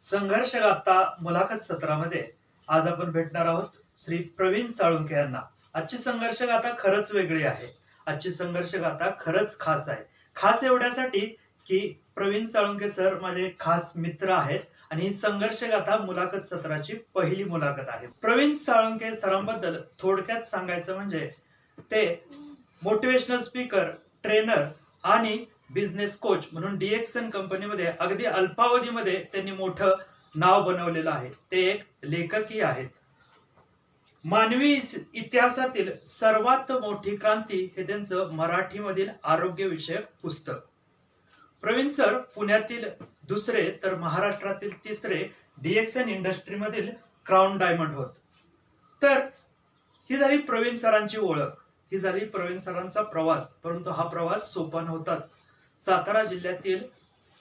संघर्षगाथा मुलाखत सत्रामध्ये आज आपण भेटणार आहोत श्री प्रवीण साळुंखे यांना. आजची संघर्षगाथा खरंच वेगळी आहे. आजची संघर्षगाथा खरंच खास आहे. खास एवढ्यासाठी की प्रवीण साळुंखे सर माझे खास मित्र आहेत आणि ही संघर्षगाथा मुलाखत सत्राची पहिली मुलाखत आहे. प्रवीण साळुंखे सरांबद्दल थोडक्यात सांगायचं म्हणजे ते मोटिवेशनल स्पीकर, ट्रेनर आणि बिझनेस कोच म्हणून डीएक्सन कंपनीमध्ये अगदी अल्पावधीमध्ये त्यांनी मोठं नाव बनवलेलं आहे. ते एक लेखकही आहेत. मानवी इतिहासातील सर्वात मोठी क्रांती हे त्यांचं मराठीमधील आरोग्यविषयक पुस्तक. प्रवीण सर पुण्यातील दुसरे तर महाराष्ट्रातील तिसरे डीएक्सन इंडस्ट्रीमधील क्राऊन डायमंड होत. तर ही झाली प्रवीण सरांची ओळख, ही झाली प्रवीण सरांचा प्रवास. परंतु हा प्रवास सोपा नव्हताच. सातारा जिल्ह्यातील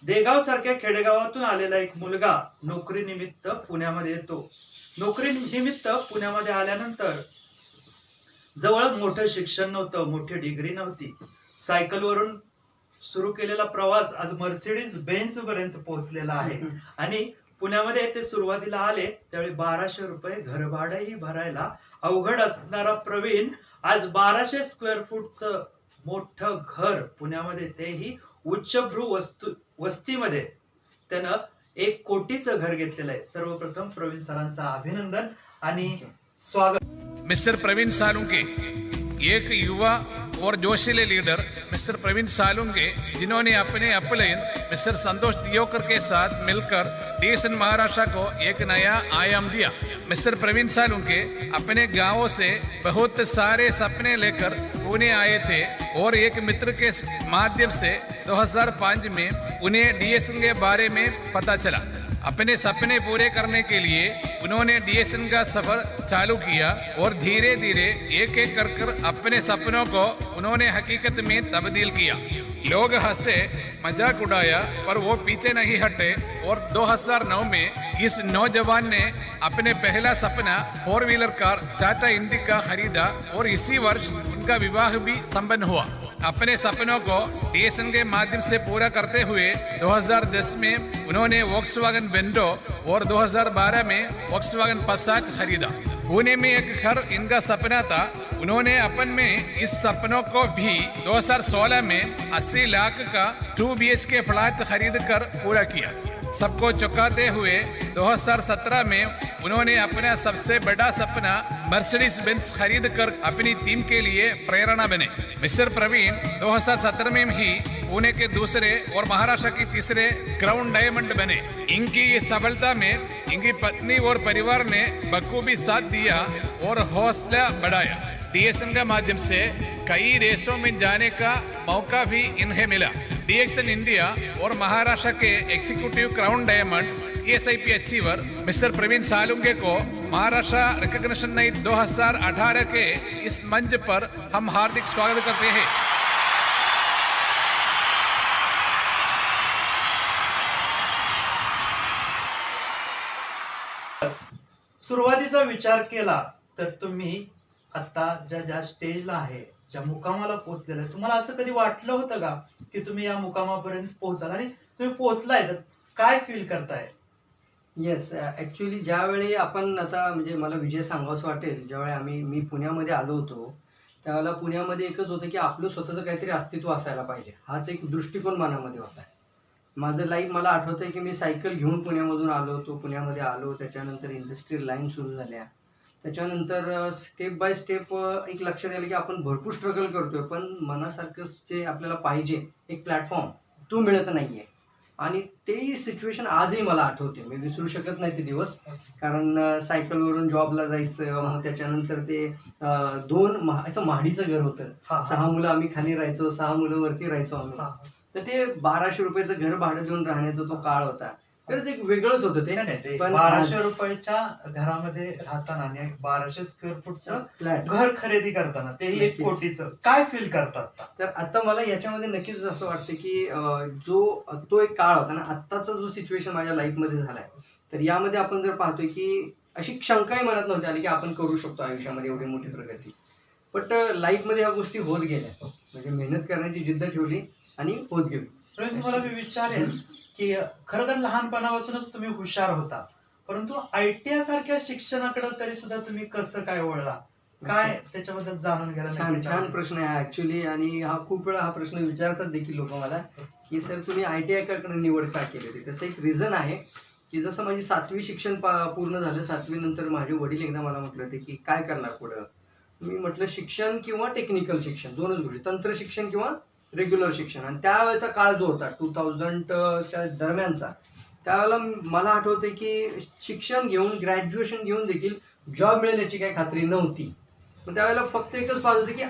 देगाव सारख्या खेडेगावातून आलेला एक मुलगा नोकरी निमित्त पुण्यामध्ये येतो. नोकरी निमित्त पुण्यामध्ये आल्यानंतर जवळ मोठं शिक्षण नव्हतं, मोठी डिग्री नव्हती. सायकलवरून सुरू केलेला प्रवास आज मर्सिडीज बेंझ पर्यंत पोहोचलेला आहे. आणि पुण्यामध्ये ते सुरुवातीला आले त्यावेळी 1200 रुपये घर भाडंही भरायला अवघड असणारा प्रवीण आज 1200 स्क्वेअर फूटचं मोठं घर पुण्यामध्ये, तेही उच्चभ्रू वस्तीमध्ये त्यानं 1 कोटीचं घर घेतलेलं आहे. सर्वप्रथम प्रवीण सरांचं अभिनंदन आणि स्वागत. मिस्टर प्रवीण सालुंखे, एक युवा और जोशीले लीडर मिस्टर प्रवीण सालुंखे, जिन्होंने अपने अपलाइन मिस्टर संतोष दियोकर के साथ मिलकर डीएक्सन महाराष्ट्र को एक नया आयाम दिया. मिस्टर प्रवीण सालुंखे अपने गांवों से बहुत सारे सपने लेकर पुणे आए थे और एक मित्र के माध्यम से 2005 में उन्हें डीएक्सन के बारे में पता चला. अपने सपने पूरे करने के लिए उन्होंने डीएक्सन का सफर चालू किया और धीरे धीरे एक एक कर अपने सपनों को उन्होंने हकीकत में तब्दील किया. लोग हंसे, मजाक उड़ाया, पर वो पीछे नहीं हटे और 2009 में इस नौजवान ने अपने पहला Sapna 4 wheeler car Tata indica खरीदा और इसी वर्ष उनका विवाह भी संपन्न हुआ. अपने सपनों को डीएक्सन के माध्यम से पूरा करते हुए 2010 में उन्होंने वॉक्सवैगन वेंडो और 2012 में वॉक्सवैगन पसाट खरीदा. पुणे में एक घर इनका सपना था. उन्होंने अपन में इस सपनों को भी 2016 में 80 लाख का 2 BHK फ्लैट खरीद कर पूरा किया. सबको चौंकाते हुए 2017 में उन्होंने अपना सबसे बड़ा सपना मर्सिडीज बेंज खरीद कर अपनी टीम के लिए प्रेरणा बने. मिस्टर प्रवीण 2017 में ही पुणे के दूसरे और महाराष्ट्र के तीसरे क्राउन डायमंड बने. इनकी ये सफलता में इनकी पत्नी और परिवार ने बखूबी साथ दिया और हौसला बढ़ाया. डीएक्सन के माध्यम से कई देशों में जाने का मौका भी इन्हें मिला. डीएक्सन इंडिया और महाराष्ट्र के executive crown diamond ESIP achiever mister Pravin Salunkhe को महाराष्ट्र रिकॉग्निशन नाइट 2018 के इस मंच पर हम हार्दिक स्वागत करते हैं. सुरुवातीचा विचार केला तर तुम्ही आता ज्या स्टेजला आहे, ज्या मुकामाला पोहोचलेला आहे, तुम्हाला असं कधी वाटलं होतं का की तुम्ही या मुकामापर्यंत पोहोचाल आणि तुम्ही पोहोचलाय, तर काय फील करताय? येस, ॲक्च्युली ज्यावेळी आपण आता म्हणजे मला विजय सांगावंसं वाटेल, ज्यावेळी मी पुण्यामध्ये आलो होतो त्यावेळेला पुण्यामध्ये एकच होतं की आपलं स्वतःचं काहीतरी अस्तित्व असायला पाहिजे. हाच एक दृष्टिकोन मनामध्ये होता. माझं लाईफ मला आठवतं आहे की मी सायकल घेऊन पुण्यामधून आलो होतो. पुण्यामध्ये आलो, त्याच्यानंतर इंडस्ट्रियल लाईन सुरू झाल्या. त्याच्यानंतर स्टेप बाय स्टेप एक लक्षात आलं की आपण भरपूर स्ट्रगल करतोय, पण मनासारखं जे आपल्याला पाहिजे एक प्लॅटफॉर्म तो मिळत नाही आहे. आणि तेही सिच्युएशन आजही मला आठवते. मी विसरू शकत नाही ते दिवस, कारण सायकलवरून जॉबला जायचं. मग त्याच्यानंतर ते 2 असं महाडीचं घर होतं. 6 मुलं आम्ही खाली राहायचो, 6 मुलं वरती राहायचो आम्ही. तर ते 1200 रुपयाचं घर भाडं देऊन राहण्याचा तो काळ होता. खरंच एक वेगळंच होतं ते. पण 1200 रुपयाच्या घरामध्ये राहताना आणि 1200 स्क्वेअर फूटचं फ्लॅट घर खरेदी करताना, तेही 1 कोटीचं, काय फील करतात? तर आता मला याच्यामध्ये नक्कीच असं वाटतं की तो एक काळ होता ना, आत्ताचा जो सिच्युएशन माझ्या लाईफमध्ये झालाय, तर यामध्ये आपण जर पाहतोय की अशी शंकाही मनात नव्हती आली की आपण करू शकतो आयुष्यामध्ये एवढी मोठी प्रगती. बट लाईफमध्ये ह्या गोष्टी होत गेल्या. म्हणजे मेहनत करण्याची जिद्द ठेवली आणि होत गेली. प्रवीण, तुम्हाला मी विचारेन की खरं तर लहानपणापासूनच तुम्ही हुशार होता, परंतु आयटीआय सारख्या शिक्षणाकडे तरी सुद्धा तुम्ही कसं काय वळला? काय त्याच्याबद्दल जाणून घ्यायला छान नक्कीच छान आवडेल. प्रश्न आहे ऍक्च्युली. आणि हा खूप वेळा हा प्रश्न विचारतात देखील लोक मला, की सर तुम्ही ITI कडे निवड का केली होती. त्याचं एक रिझन आहे की जसं माझी 7वी शिक्षण पूर्ण झालं, 7वी नंतर माझे वडील एकदा मला म्हटले होते की काय करणार पुढं. मी म्हटलं शिक्षण किंवा टेक्निकल शिक्षण, दोनच गोष्टी, तंत्र शिक्षण किंवा रेग्युलर शिक्षण. आणि त्यावेळेचा काळ जो होता 2000च्या दरम्यानचा, त्यावेळेला मला आठवते की शिक्षण घेऊन, ग्रॅज्युएशन घेऊन देखील जॉब मिळेल याची काही खात्री नव्हती. मग त्यावेळेला फक्त एकच पाहत होते की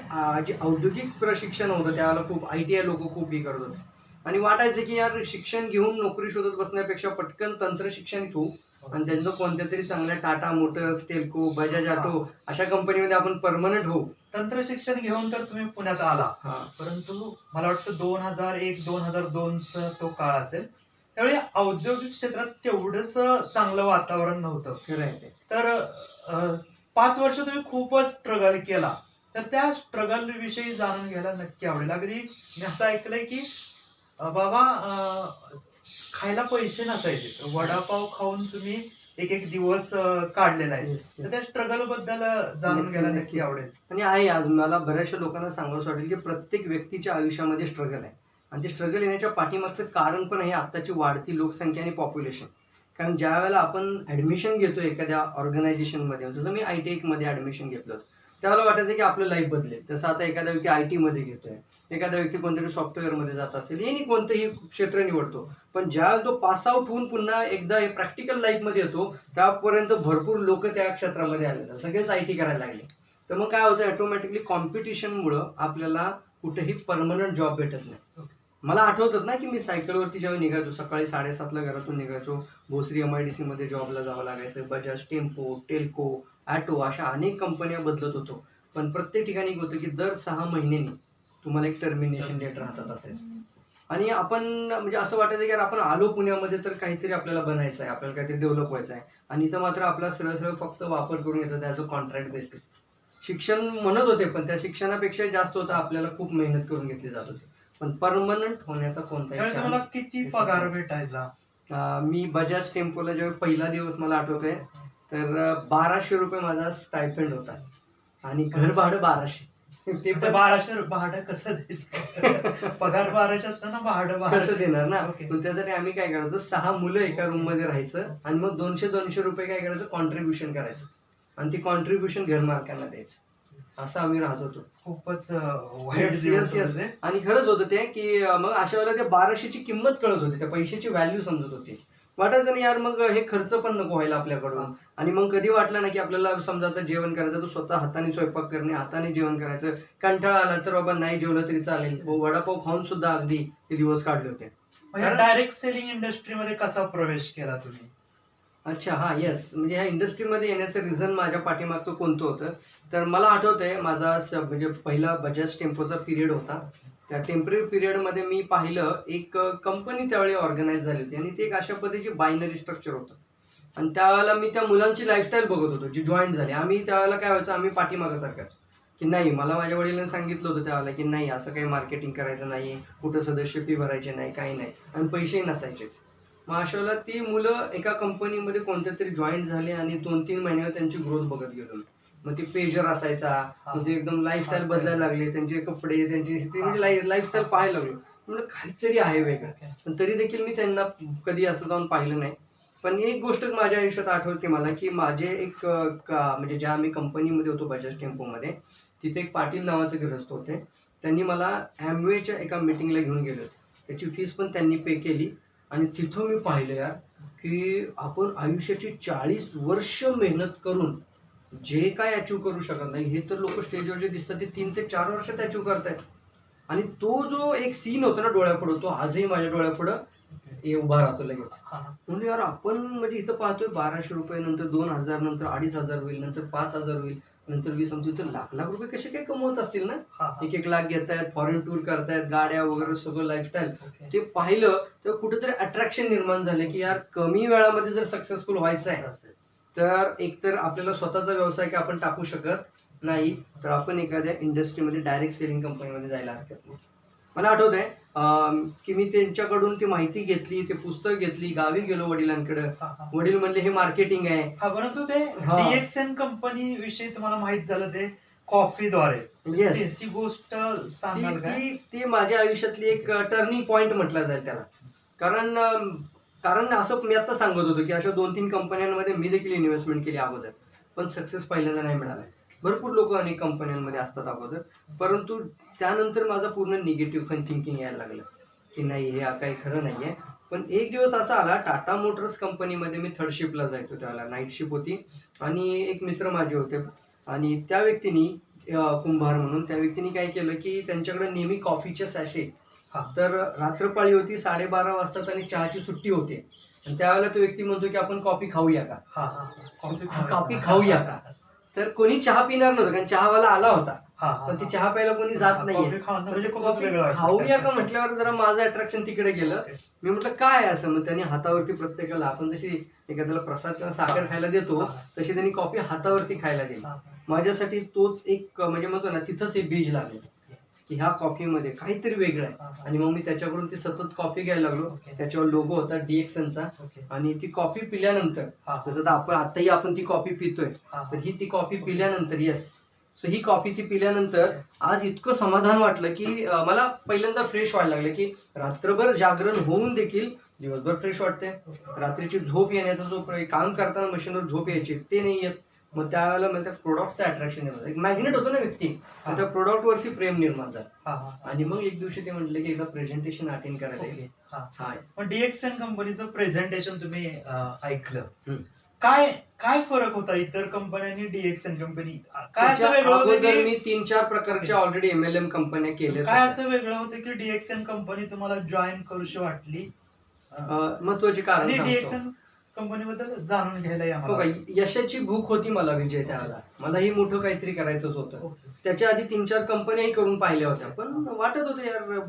जे औद्योगिक प्रशिक्षण होतं त्यावेळेला खूप ITI लोक खूप हे करत होते. आणि वाटायचं की यार शिक्षण घेऊन नोकरी शोधत बसण्यापेक्षा पटकन तंत्र शिक्षण घेऊ आणि त्यांचं कोणत्या तरी चांगल्या टाटा मोटर्स, टेल्को, बजाज ऑटो अशा कंपनीमध्ये आपण परमनंट होऊ. तंत्र शिक्षण घेऊन तर तुम्ही पुण्यात आला, हा परंतु मला वाटतं 2001-2002चा तो काळ असेल, त्यावेळी औद्योगिक क्षेत्रात तेवढंच चांगलं वातावरण नव्हतं. खरं आहे ते. तर 5 वर्ष तुम्ही खूपच स्ट्रगल केला. तर त्या स्ट्रगल विषयी जाणून घ्यायला नक्की आवडेल. अगदी मी असं ऐकलंय की बाबा खायला पैसे नसायचे, वडापाव खाऊन तुम्ही एक एक दिवस काढलेला आहे. Yes, तर yes. त्या स्ट्रगल बद्दल जाणून घ्यायला नक्की नक्कीच. आवडेल. आणि आहे, आज मला बऱ्याचशा लोकांना सांगावंसं वाटेल की प्रत्येक व्यक्तीच्या आयुष्यामध्ये स्ट्रगल आहे. आणि ते स्ट्रगल येण्याच्या पाठीमागचं कारण पण आहे आत्ताची वाढती लोकसंख्या आणि पॉप्युलेशन. कारण ज्या वेळेला आपण ऍडमिशन घेतो एखाद्या ऑर्गनायझेशनमध्ये, जसं मी ITI मध्ये ऍडमिशन घेतलं, त्यावेळेला वाटायचं की आपलं लाईफ बदलेल. जसं आता एखादा व्यक्ती IT मध्ये घेतोय, एखादा व्यक्ती कोणतरी सॉफ्टवेअरमध्ये जात असेल, यांनी कोणतंही क्षेत्र निवडतो. पण ज्यावेळेला तो पास आउट होऊन पुन्हा एकदा हे प्रॅक्टिकल लाईफमध्ये येतो, त्यापर्यंत भरपूर लोक त्या क्षेत्रामध्ये आले, सगळेच IT करायला लागले. तर मग काय होतं, ऑटोमॅटिकली कॉम्पिटिशनमुळं आपल्याला कुठेही परमनंट जॉब भेटत नाही. मला आठवतात ना की मी सायकलवरती ज्यावेळी निघायचो, सकाळी 7:30ला घरातून निघायचो, भोसरी MIDC मध्ये जॉबला जावं लागायचं, बजाज, टेम्पो, टेल्को, ऑटो अशा अनेक कंपन्या बदलत होतो. पण प्रत्येक ठिकाणी एक होतं की दर 6 महिन्यांनी तुम्हाला एक टर्मिनेशन लेटर हातात असायचं. आणि आपण म्हणजे असं वाटायचं की यार आपण आलो पुण्यामध्ये तर काहीतरी आपल्याला बनायचं आहे, आपल्याला काहीतरी डेव्हलप व्हायचं आहे. आणि इथं मात्र आपला सरळ सरळ फक्त वापर करून येतात ॲज अ कॉन्ट्रॅक्ट बेसिस. शिक्षण म्हणत होते, पण त्या शिक्षणापेक्षा जास्त होतं आपल्याला खूप मेहनत करून घेतली जात होती. पण परमनंट होण्याचा कोणताही त्यावेळी तुम्हाला चान्स. किती पगार भेटायचा? मी बजाज टेम्पोला ज्यावेळी पहिला दिवस मला आठवतोय, तर 1200 रुपये माझा स्टायपेंड होता आणि घर भाडं 1200. ते ते पण 1200 भाडं कसं द्यायचं? पगार 1200 असताना भाडं कसं 1200 देणार ना. ओके. मग त्यासाठी आम्ही काय करायचं, 6 मुलं एका रूम मध्ये राहायचं आणि मग 200-200 रुपये काय करायचं, कॉन्ट्रीब्युशन करायचं आणि ती कॉन्ट्रीब्युशन घरमालकांना द्यायचं. असं आम्ही राहत होतो. खूपच वाईट Yes, दिवस yes, yes. होते. आणि खरंच होतं ते की मग अशा वेळेला त्या 1200ची किंमत कळत होती, त्या पैशाची व्हॅल्यू समजत होती. वाटायचं नाही यार मग हे खर्च पण नको व्हायला आपल्याकडून. आणि मग कधी वाटलं ना की आपल्याला समजा आता जेवण करायचं, तर स्वतः हाताने स्वयंपाक करणे, हाताने जेवण करायचं. कंटाळा आला तर बाबा नाही जेवलं तरी चालेल, वडापाव खाऊन सुद्धा अगदी ते दिवस काढले होते. डायरेक्ट सेलिंग इंडस्ट्रीमध्ये कसा प्रवेश केला तुम्ही? अच्छा, हा, येस. म्हणजे ह्या इंडस्ट्रीमध्ये येण्याचं रिझन माझ्या पाठीमागचं कोणतं होतं, तर मला आठवतंय माझा म्हणजे पहिला बजाज टेम्पोचा पिरियड होता. त्या टेम्पररी पिरियडमध्ये मी पाहिलं एक कंपनी त्यावेळी ऑर्गनाईज झाली होती आणि ते एक अशा पद्धतीची बायनरी स्ट्रक्चर होतं. आणि त्यावेळेला मी त्या मुलांची लाईफस्टाईल बघत होतो जी जॉईन झाली. आम्ही त्यावेळेला काय व्हायचं, आम्ही पाठीमागं सरकायचो की नाही, मला माझ्या वडिलांनी सांगितलं होतं त्यावेळेला की नाही असं काही मार्केटिंग करायचं नाही, कुठं सदस्य फी भरायचे नाही, काही नाही, आणि पैसेही नसायचेच. मग अशा वेळेला ती मुलं एका कंपनीमध्ये कोणत्या तरी जॉईन झाले आणि 2-3 महिन्यावर त्यांची ग्रोथ बघत गेलो मी. मग ते पेजर असायचा, म्हणजे एकदम लाईफस्टाईल बदलायला लागले, त्यांचे कपडे, त्यांची ते म्हणजे लाईफस्टाईल पाहायला लागलो. म्हणजे काहीतरी आहे वेगळं. पण तरी देखील मी त्यांना कधी असं जाऊन पाहिलं नाही. पण एक गोष्ट माझ्या आयुष्यात आठवते मला की माझे एक म्हणजे ज्या आम्ही कंपनीमध्ये होतो बजाज टेम्पोमध्ये, तिथे एक पाटील नावाचे गृहस्थ होते. त्यांनी मला ॲमवेच्या एका मीटिंगला घेऊन गेले होते. त्याची फीस पण त्यांनी पे केली. आणि तिथं मी पाहिलं यार की आपण आयुष्याची 40 वर्ष मेहनत करून जे काय अचीव्ह करू शकत नाही, हे तर लोक स्टेजवर जे दिसतात ते 3 ते 4 वर्षात अचीव्ह करतायत. आणि तो जो एक सीन होता ना डोळ्यापुढं, तो आजही माझ्या डोळ्यापुढं उभा राहतो लगेच. म्हणजे यार आपण म्हणजे इथं पाहतोय 1200 रुपये, नंतर 2000, नंतर 2500 होईल, नंतर 5000 होईल, नंतर 20, तर लाख रुपये कसे काय कमवत असतील ना. 1-1 लाख घेतायत, फॉरेन टूर करतायत, गाड्या वगैरे सगळं लाईफस्टाईल. ते पाहिलं तर कुठेतरी अट्रॅक्शन निर्माण झाले की यार कमी वेळामध्ये जर सक्सेसफुल व्हायचं आहे तर एकतर आपल्याला स्वतःचा व्यवसाय की आपण टाकू शकत नाही, तर आपण एखाद्या इंडस्ट्रीमध्ये डायरेक्ट सेलिंग कंपनीमध्ये जायला हरकत नाही. मला आठवतंय की मी त्यांच्याकडून ती माहिती घेतली, ते पुस्तक घेतली, गावी गेलो वडिलांकडे. हा, हा. वडील म्हणले हे मार्केटिंग आहे. हा, परंतु ते हा. DXN कंपनी विषयी तुम्हाला माहित झालं ते कॉफीद्वारे. येस, ती गोष्ट सांगाल का? ती ती माझ्या आयुष्यातली एक टर्निंग पॉइंट म्हटलं जाईल त्याला. कारण कारण असं मी आता सांगत होतो की अशा 2-3 कंपन्यांमध्ये मी देखील इन्व्हेस्टमेंट केली अगोदर, पण सक्सेस पहिल्यांदा नाही मिळाला. भरपूर लोक अनेक कंपन्यांमध्ये असतात अगोदर, परंतु त्यानंतर माझं पूर्ण निगेटिव्ह थिंकिंग यायला लागलं की नाही, हे काही खरं नाहीये. पण एक दिवस असा आला, टाटा मोटर्स कंपनीमध्ये मी थर्ड शिफ्टला जायचो, त्यावेळेला नाईट शिफ्ट होती. आणि एक मित्र माझे होते आणि त्या व्यक्तीनी कुंभार म्हणून, त्या व्यक्तीने काय केलं की त्यांच्याकडे नेहमी कॉफीचे सॅशे, हा. तर रात्रपाळी होती, 12:30 वाजता आणि चहाची सुट्टी होते. आणि त्यावेळेला तो व्यक्ती म्हणतो की आपण कॉफी खाऊया का, हा, हा. कॉफी खाऊया का. तर कोणी चहा पिणार नव्हतं, कारण चहावाला आला होता, हा, हा, पण ती हा. चहा प्यायला कोणी जात कॉफी नाहीये. खाणं म्हणजे खूपच कॉफी वेगळं वाटतं. खाऊया का म्हटल्यावर जरा माझं अट्रॅक्शन तिकडे गेलं. ओके. मी म्हटलं काय आहे असं. मग त्यांनी हातावरती प्रत्येकाला, आपण जशी एखाद्याला प्रसाद किंवा साखर खायला देतो, हा. तशी त्यांनी कॉफी हातावरती खायला दिली. हा, माझ्यासाठी तोच एक म्हणजे म्हणतो ना, तिथंच एक बीज लागलं की ह्या कॉफीमध्ये काहीतरी वेगळं आहे. हा, हा. आणि मग मी त्याच्याकडून ती सतत कॉफी घ्यायला लागलो. ओके. त्याच्यावर लोगो होता DXNचा. ओके. आणि ती कॉफी पिल्यानंतर, हा, जसं आता आताही आपण ती कॉफी पितोय, हा. तर ही ती कॉफी पिल्यानंतर, येस, सो ही कॉफी ती पिल्यानंतर आज इतकं समाधान वाटलं की मला पहिल्यांदा फ्रेश व्हायला लागलं की रात्रभर जागरण होऊन देखील दिवसभर फ्रेश वाटते. रात्रीची झोप येण्याचा जो काम करताना मशीनवर झोप यायची ते नाही येत. मग त्यावेळेला मला त्या प्रोडक्टचं अट्रॅक्शन येतं, एक मॅग्नेट होतो ना व्यक्ती, तर त्या प्रोडक्ट वरती प्रेम निर्माण झालं. हा, हा. आणि मग एक दिवशी ते म्हटले की एकदा प्रेझेंटेशन अटेंड करायला ये. ओके. हा. हा. पण DXN कंपनीचं प्रेझेंटेशन तुम्ही ऐकलं, हम्म. काय काय फरक होता इतर कंपन्यांनी DXN कंपनी काय असं त्याच्या वेगळं होतं अगोदर की मी 3-4 प्रकारच्या ऑलरेडी MLM कंपन्या केल्या. काय असं वेगळं होतं की DXN कंपनी तुम्हाला जॉईन करूशी वाटली महत्वाचे कारण आणि सांगतो. DXN कंपनीबद्दल जाणून घ्यायला या हो का, यशाची भूक होती मला विजय त्यावेळेला. मलाही मोठं काहीतरी करायचंच होतं. ओके. त्याच्या आधी 3-4 कंपन्याही करून पाहिल्या होत्या, पण वाटत होतं यार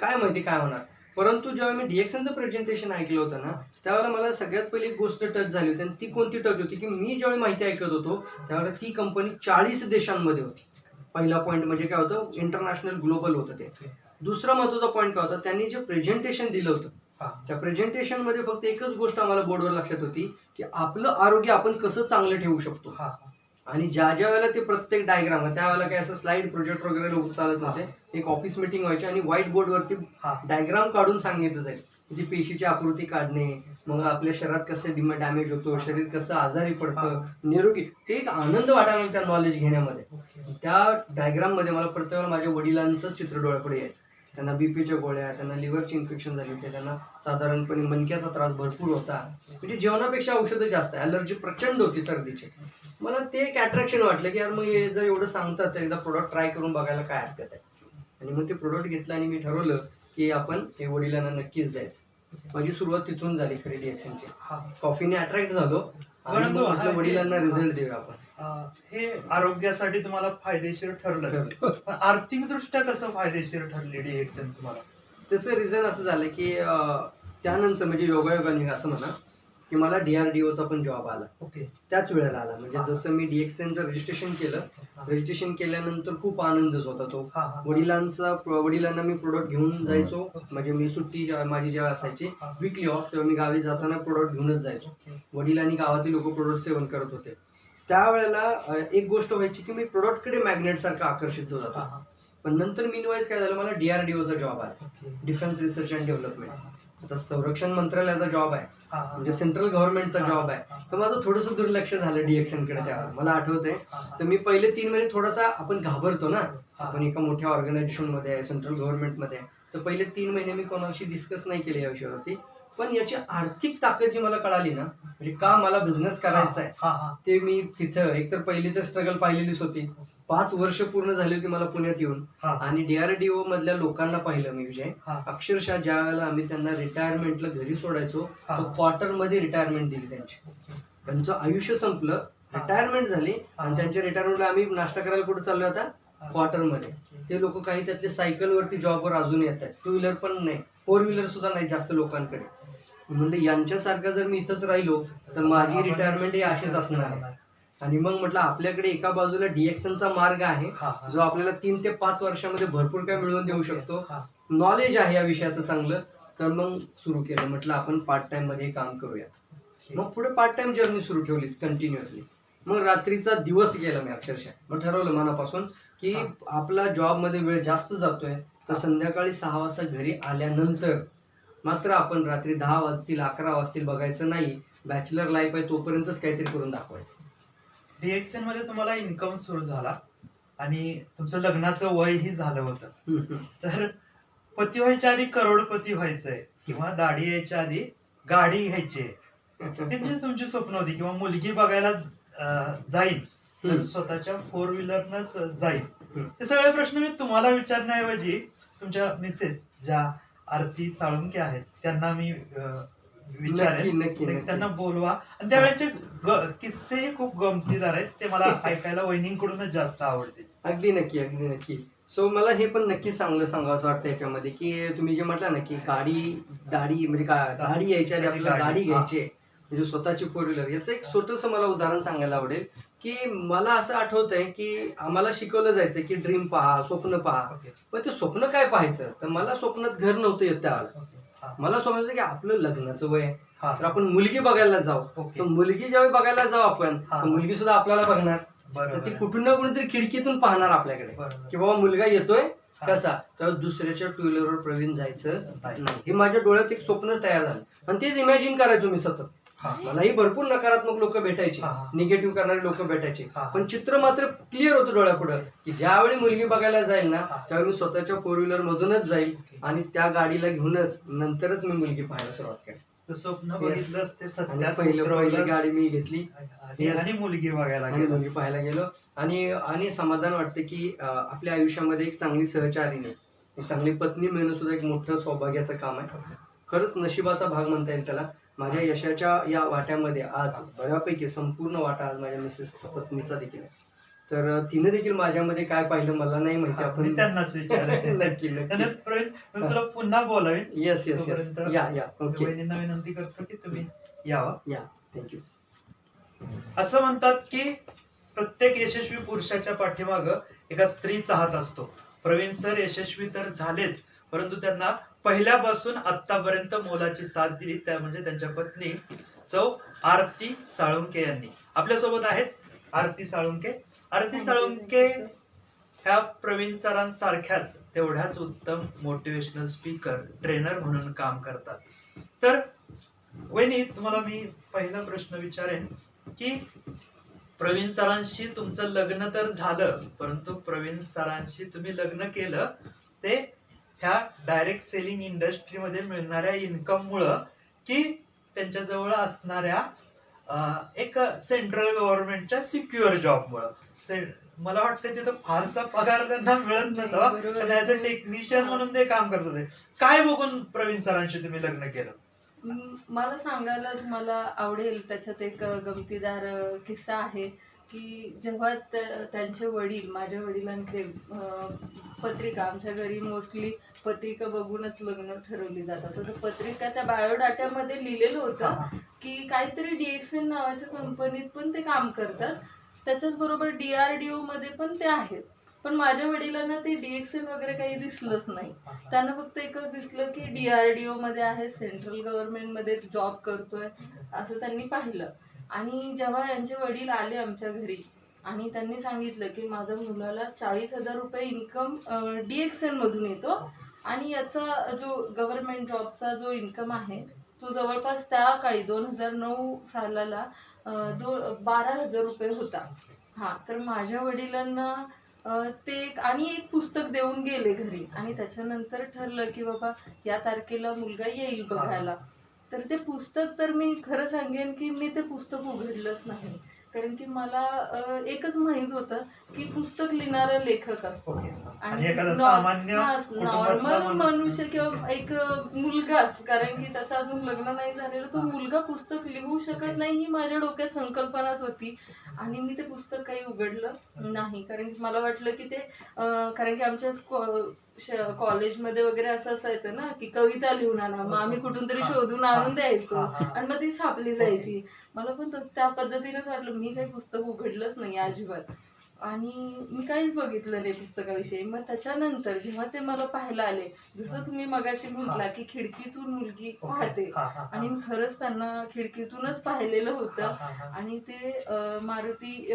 काय माहिती काय होणार. परंतु जेव्हा मी DXNचं प्रेझेंटेशन ऐकलं होतं ना, त्यावेळेला मला सगळ्यात पहिली एक गोष्ट टच झाली होती. आणि ती कोणती टच होती की मी ज्यावेळी माहिती ऐकत होतो त्यावेळेला ती कंपनी 40 देशांमध्ये होती. पहिला पॉईंट म्हणजे काय होतं, इंटरनॅशनल ग्लोबल होतं ते. दुसरा महत्वाचा पॉईंट काय होता, त्यांनी जे प्रेझेंटेशन दिलं होतं, हा. त्या प्रेझेंटेशन मध्ये फक्त एकच गोष्ट आम्हाला बोर्डवर लक्षात होती की आपलं आरोग्य आपण कसं चांगलं ठेवू शकतो. हा. आणि ज्या ज्या वेळेला ते प्रत्येक डायग्राम, त्यावेळेला काय असं स्लाइड प्रोजेक्ट वगैरे चालत नव्हते, एक ऑफिस मीटिंग व्हायची आणि व्हाईट बोर्ड वरती हा. डायग्राम काढून सांगितलं जाईल. ती पेशीची आकृती काढणे, मग आपल्या शरीरात कसं डॅमेज होतो, शरीर कसं आजारी पडतं, निरोगी, ते एक आनंद वाटायला लागला त्या नॉलेज घेण्यामध्ये. ओके. त्या डायग्राम मध्ये मला प्रत्येक वेळेला माझ्या वडिलांचं चित्र डोळ्यापुढे यायचं. त्यांना बीपीच्या गोळ्या, त्यांना लिव्हरची इन्फेक्शन झाली होते, त्यांना साधारणपणे मणक्याचा त्रास भरपूर होता, म्हणजे जेवणापेक्षा औषधं जास्त, ॲलर्जी प्रचंड होती सर्दीची. मला ते एक अट्रॅक्शन वाटलं की यार मग हे जर एवढं सांगतात तर एकदा प्रोडक्ट ट्राय करून बघायला काय हरकत आहे. आणि मग ते प्रोडक्ट घेतलं आणि मी ठरवलं की आपण हे वडिलांना नक्कीच द्यायचं. माझी सुरुवात तिथून झाली खरी DXNची. हा. कॉफीने अट्रॅक्ट झालो आणि मग म्हटलं वडिलांना रिझल्ट देऊया आपण. हे आरोग्यासाठी तुम्हाला फायदेशीर ठरलं, पण आर्थिक दृष्ट्या कसं फायदेशीर ठरले DXN तुम्हाला? त्याचं रिझन असं झालं की त्यानंतर म्हणजे योगायोगाने असं म्हणा की मला DRDOचा पण जॉब आला. ओके. त्याच वेळेला आला. म्हणजे जसं मी DXNचं रजिस्ट्रेशन केलं, रजिस्ट्रेशन केल्यानंतर खूप आनंदच होता तो. हा, हा. वडिलांना मी प्रोडक्ट घेऊन जायचो. म्हणजे मी सुट्टी माझी जेव्हा असायची वीकली ऑफ, तेव्हा मी गावी जाताना प्रोडक्ट घेऊनच जायचो. ओके. वडिलांनी गावातील लोक प्रोडक्ट सेवन करत होते. त्यावेळेला एक गोष्ट व्हायची की मी प्रोडक्टकडे मॅग्नेट सारखं आकर्षित होत हा, होतो. हा. पण नंतर मीनवाईज काय झालं, मला DRDOचा जॉब आला, okay. Defence research and development. आता संरक्षण मंत्रालयाचा जॉब आहे, हा, हा. म्हणजे सेंट्रल गव्हर्नमेंटचा जॉब आहे. तर माझं थोडंसं दुर्लक्ष झालं DXN कडे. त्यावेळेला मला आठवतंय, हा, हा. तर मी पहिले 3 महिने थोडासा, आपण घाबरतो ना, हा. आपण एका मोठ्या ऑर्गनायझेशन मध्ये आहे, सेंट्रल गव्हर्नमेंटमध्ये आहे, तर पहिले 3 महिने मी कोणाशी डिस्कस नाही केले या विषयावरती. पण याची आर्थिक ताकद जी मला कळाली ना, म्हणजे का मला बिझनेस करायचा आहे, हा, हा. ते मी तिथं एकतर पहिली तर स्ट्रगल पाहिलेलीच होती. 5 वर्ष पूर्ण झाली होती मला पुण्यात येऊन. हा. आणि DRDO मधल्या लोकांना पाहिलं मी विजय. हा. अक्षरशः ज्या वेळेला आम्ही त्यांना रिटायरमेंटला घरी सोडायचो, हा. तर क्वार्टर मध्ये रिटायरमेंट दिली त्यांची. ओके. त्यांचं आयुष्य संपलं, हा. रिटायरमेंट झाली, आणि हा. त्यांच्या रिटायरमेंटला आम्ही नाश्ता करायला कुठे चाललो आता, हा. क्वार्टर मध्ये. ते लोक काही त्यातले सायकलवरती जॉबवर अजून येत आहेत, 2 व्हीलर पण नाही, 4 व्हीलर सुद्धा नाही जास्त लोकांकडे. म्हणजे यांच्यासारखं जर मी इथंच राहिलो तर माझी रिटायरमेंट ही अशीच असणार आहे. आणि मग म्हटलं आपल्याकडे एका बाजूला डीएक्सनचा मार्ग आहे जो आपल्याला 3 ते 5 वर्षामध्ये भरपूर काय मिळवून देऊ शकतो. नॉलेज आहे या विषयाचं चांगलं. तर मग सुरू केलं, म्हटलं आपण पार्ट टाइम मध्ये काम करूया. मग पुढे पार्ट टाइम जर्नी सुरू ठेवली कंटिन्युअसली. मग रात्रीचा दिवस गेला मी अक्षरशः. मग ठरवलं मनापासून की आपला जॉब मध्ये वेळ जास्त जातोय, तर संध्याकाळी 6 वाजता घरी आल्यानंतर मात्र आपण रात्री 10 वाजतील 11 वाजतील बघायचं नाही. बॅचलर लाईफ आहे तोपर्यंतच काहीतरी करून दाखवायचं. डीएक्सएन मध्ये तुम्हाला इन्कम सुरू झाला आणि तुमचं लग्नाचं वयही झालं होतं. तर पती व्हायच्या आधी करोडपती व्हायचंय किंवा दाढी यायच्या आधी गाडी घ्यायची आहे, हे जी तुमची स्वप्न होती, किंवा मुलगी बघायला जाईल तर स्वतःच्या 4 व्हीलरनच जाईल, हे सगळे प्रश्न मी तुम्हाला विचारण्याऐवजी तुमच्या मिसेस ज्या आरती साळुंके आहेत त्यांना मी विचारेन. नक्की. त्यांना बोलवा. आणि त्यावेळेचे किस्सेही खूप गमतीदार आहेत, ते मला ऐकायला वहिनींकडूनच जास्त आवडतील. अगदी नक्की. सो मला हे पण नक्की सांगावं वाटतं याच्यामध्ये की तुम्ही जे म्हटलं ना की गाडी म्हणजे गाडी यायच्या आधी आपल्याला गाडी घ्यायची आहे, म्हणजे स्वतःची 4 व्हीलर. याचं एक छोटंसं मला उदाहरण सांगायला आवडेल की मला असं आठवतंय की आम्हाला शिकवलं जायचं की ड्रीम पहा, स्वप्न पहा. पण ते स्वप्न काय पाहायचं, तर मला स्वप्नात घर नव्हतं येत त्यावेळेला. मला समजलं की आपलं लग्नाचं वय आहे, तर आपण मुलगी बघायला जाऊ. तर मुलगी ज्यावेळी बघायला जाऊ आपण, तर मुलगी सुद्धा आपल्याला बघणार. तर ती कुठून ना कुठून तरी खिडकीतून पाहणार आपल्याकडे की बाबा मुलगा येतोय कसा. तर दुसऱ्याच्या 2 व्हीलरवर प्रवीण जायचं नाही, हे माझ्या डोळ्यात एक स्वप्न तयार झालं. आणि तेच इमॅजिन करायचो मी सतत. मलाही भरपूर नकारात्मक लोक भेटायचे, निगेटिव्ह करणारे लोक भेटायचे, पण चित्र मात्र क्लिअर होतं डोळ्यापुढं की ज्यावेळी मुलगी बघायला जाईल ना त्यावेळी मी स्वतःच्या 4 व्हीलर मधूनच जाईल आणि त्या गाडीला घेऊनच नंतरच मी मुलगी पाहायला सुरुवात केली. स्वप्न बघितलंच ते सत्यात पहिली गाडी मी घेतली आणि मुलगी पाहायला गेलो. आणि समाधान वाटतं की आपल्या आयुष्यामध्ये एक चांगली सहचारीने, एक चांगली पत्नी मिळणं सुद्धा एक मोठं सौभाग्याचं काम आहे. खरंच नशिबाचा भाग म्हणता येईल त्याला. माझ्या यशाच्या या वाट्यामध्ये आज बऱ्यापैकी संपूर्ण वाटा आज माझ्या मिसेस पत्नीचा देखील आहे. तर तिने देखील माझ्यामध्ये काय पाहिलं मला नाही माहिती, आपण त्यांनाच विचारेन. नक्की प्रवीण, मी तुला पुन्हा बोलावेन. येस या ओके. वहिनींना विनंती करतो की तुम्ही यावं. थँक्यू. असं म्हणतात की प्रत्येक यशस्वी पुरुषाच्या पाठीमागं एका स्त्रीचा हात असतो. प्रवीण सर यशस्वी तर झालेच, परंतु त्यांना पहिल्यापासून आतापर्यंत मोलाची साथ दिली त्या म्हणजे त्यांच्या पत्नी सौ आरती साळुंके यांनी. आपल्यासोबत आहेत आरती साळुंके. आरती साळुंके ह्या प्रवीण सरांसारख्याच तेवढ्याच उत्तम मोटिवेशनल स्पीकर, ट्रेनर म्हणून काम करतात. तर वहिनी, तुम्हाला मी पहिला प्रश्न विचारेन की प्रवीण सरांशी तुमचं लग्न तर झालं, परंतु प्रवीण सरांशी तुम्ही लग्न केलं ते ह्या डायरेक्ट सेलिंग इंडस्ट्रीमध्ये मिळणाऱ्या इन्कम मुळे की त्यांच्याजवळ असणाऱ्या एक सेंट्रल गव्हर्नमेंटच्या सिक्युअर जॉब मुळे. मला वाटतं तिथं फारसा पगार त्यांना मिळत नसावा, ऍज अ टेक्निशियन म्हणून ते काम करत होते. काय बघून प्रवीण सरांशी तुम्ही लग्न केलं? मला सांगायला तुम्हाला आवडेल. त्याच्यात एक गमतीदार किस्सा आहे की जेव्हा त्यांचे वडील, माझ्या वडिलांकडे पत्रिका, आमच्या घरी मोस्टली पत्रिका बघूनच लग्न ठरवली जातात. तर पत्रिका त्या बायोडाटामध्ये लिहिलेलं होतं की काहीतरी डीएक्सएन नावाच्या कंपनीत पण ते काम करतात, त्याच्याच बरोबर DRDO मध्ये पण ते आहेत. पण माझ्या वडिलांना ते डीएक्सएन वगैरे काही दिसलंच नाही. त्यांना फक्त एकच दिसलं की DRDO मध्ये आहे, सेंट्रल गव्हर्नमेंट मध्ये जॉब करतोय असं त्यांनी पाहिलं. आणि जेव्हा यांचे वडील आले आमच्या घरी आणि त्यांनी सांगितलं की माझ्या मुलाला 40,000 रुपये इन्कम डीएक्सएन मधून येतो आणि याचा जो गव्हर्नमेंट जॉबचा जो इन्कम आहे तो जवळपास त्या काळी 2009 सालाला 12,000 रुपये होता. तर माझ्या वडिलांना ते आणि एक पुस्तक देऊन गेले घरी आणि त्याच्यानंतर ठरलं की बाबा या तारखेला मुलगा येईल बघायला. तर ते पुस्तक, तर मी खरं सांगेन की मी ते पुस्तक उघडलंच नाही, कारण की मला एकच माहित होतं की पुस्तक लिहिणारा लेखक असतो आणि नॉर्मल मनुष्य किंवा एक मुलगाच, कारण की त्याचं अजून लग्न नाही झालेलं, तो मुलगा पुस्तक लिहू शकत नाही ही माझ्या डोक्यात संकल्पनाच होती. आणि मी ते पुस्तक काही उघडलं नाही, कारण की मला वाटलं की ते कारण की आमच्या कॉलेजमध्ये वगैरे असं असायचं ना की कविता लिहून आणा, मग आम्ही कुठून तरी शोधून आणून द्यायचो आणि मग ती छापली जायची. मला पण त्या पद्धतीनेच वाटलं. मी काही पुस्तक उघडलंच नाही अजिबात आणि मी काहीच बघितलं नाही पुस्तकाविषयी. मग त्याच्यानंतर जेव्हा ते मला पाहायला आले, जसं तुम्ही मगाशी म्हटला की खिडकीतून मुलगी पाहते, आणि मी खरंच त्यांना खिडकीतूनच पाहिलेलं होतं. आणि ते मारुती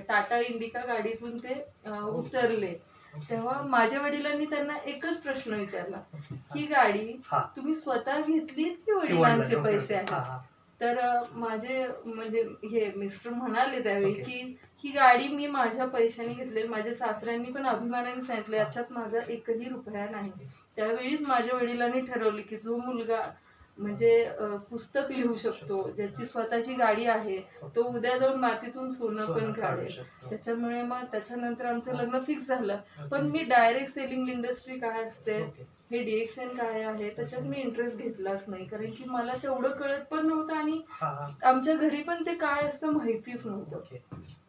टाटा इंडिका गाडीतून ते उतरले. तेव्हा माझ्या वडिलांनी त्यांना एकच प्रश्न विचारला, ही गाडी तुम्ही स्वतः घेतलीत की वडिलांचे पैसे आहेत? तर माझे म्हणजे हे मिस्टर म्हणाले त्यावेळी की ही गाडी मी माझ्या पैशाने घेतली. माझ्या सासऱ्यांनी पण अभिमानाने सांगितले याच्यात माझा एकही रुपया नाही. त्यावेळीच माझ्या वडिलांनी ठरवले की जो मुलगा म्हणजे पुस्तक लिहू शकतो, ज्याची स्वतःची गाडी आहे, तो उद्या जाऊन मातीतून सोनं पण काढेल. त्याच्यामुळे मग त्याच्यानंतर आमचं लग्न फिक्स झालं. पण मी डायरेक्ट सेलिंग इंडस्ट्री काय असते, हे DXN काय आहे, त्याच्यात मी इंटरेस्ट घेतलाच नाही. कारण की मला तेवढं कळत पण नव्हतं आणि आमच्या घरी पण ते काय असतं माहितीच नव्हतं.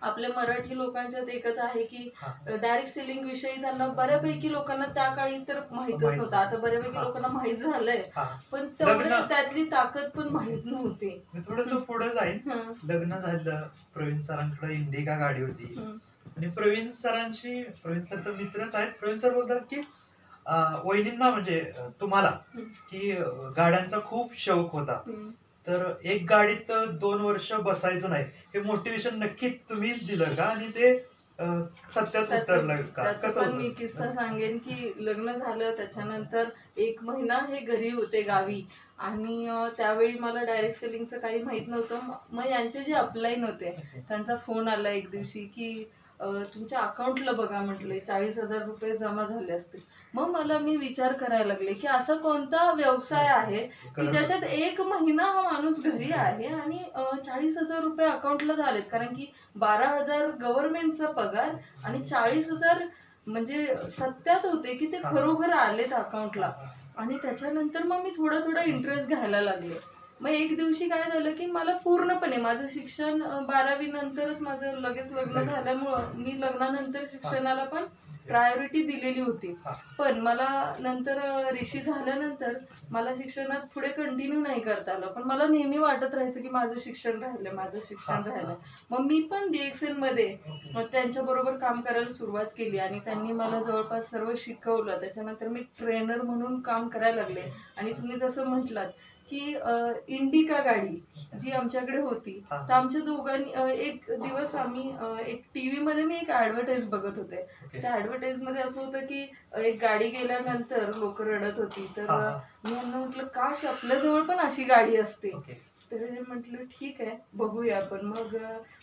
आपल्या मराठी लोकांच्यात एकच आहे की डायरेक्ट सेलिंग विषयी त्यांना बऱ्यापैकी लोकांना त्या काळी तर माहितच नव्हतं. आता बऱ्यापैकी लोकांना माहित झालंय, पण तेवढे त्यातली ताकद पण माहित नव्हती. मी थोडस पुढे जाईन. लग्न झालं, प्रवीण सरांकडे इंडिका गाडी होती आणि प्रवीण सर तर मित्रच आहेत. प्रवीण सर बोलतात की वहिनींना म्हणजे तुम्हाला की गाड्यांचा खूप शौक होता, तर एक गाडीत 2 वर्ष बसायचं नाही, हे मोटिवेशन नक्की तुम्हीच दिलं का आणि ते सत्यात उतरलं का? कसं पण मी किस्सा सांगेन की लग्न झालं त्याच्यानंतर 1 महिना हे घरी होते गावी आणि त्यावेळी मला डायरेक्ट सेलिंगचं काही माहित नव्हतं. मग यांचे जे अपलाईन होते त्यांचा फोन आला एक दिवशी की तुमच्या अकाउंटला बघा, म्हटले 40,000 रुपये जमा झाले असतील. मग मी विचार करायला लागले की असा कोणता व्यवसाय आहे की ज्याच्यात 1 महिना हा माणूस घरी आहे आणि 40,000 रुपये अकाउंटला झालेत. कारण की 12,000 गव्हर्नमेंटचा पगार आणि 40,000 म्हणजे सत्यात होते की ते खरोखर आलेत अकाउंटला. आणि त्याच्यानंतर मग मी थोडा इंटरेस्ट घ्यायला लागले. मग एक दिवशी काय झालं की मला पूर्णपणे माझं शिक्षण 12वी नंतरच माझं लगेच लग्न झाल्यामुळं मी लग्नानंतर शिक्षणाला पण प्रायोरिटी दिलेली होती. पण मला नंतर ऋषी झाल्यानंतर मला शिक्षणात पुढे कंटिन्यू नाही करता आलं. पण मला नेहमी वाटत राहायचं की माझं शिक्षण राहिलं. मग मी पण DXN मध्ये त्यांच्या बरोबर काम करायला सुरुवात केली आणि त्यांनी मला जवळपास सर्व शिकवलं. त्याच्यानंतर मी ट्रेनर म्हणून काम करायला लागले. आणि तुम्ही जसं म्हटलात की इंडिका गाडी जी आमच्याकडे होती, तर आमच्या दोघांनी एक दिवस आम्ही एक टीव्ही मध्ये मी एक ऍडव्हर्टाईज बघत होते. त्या ऍडव्हर्टाईज मध्ये असं होतं की एक गाडी गेल्यानंतर लोक रडत होती. तर मी यांना म्हटलं काश आपल्याजवळ पण अशी गाडी असते. तर म्हटलं ठीक आहे बघूया आपण. मग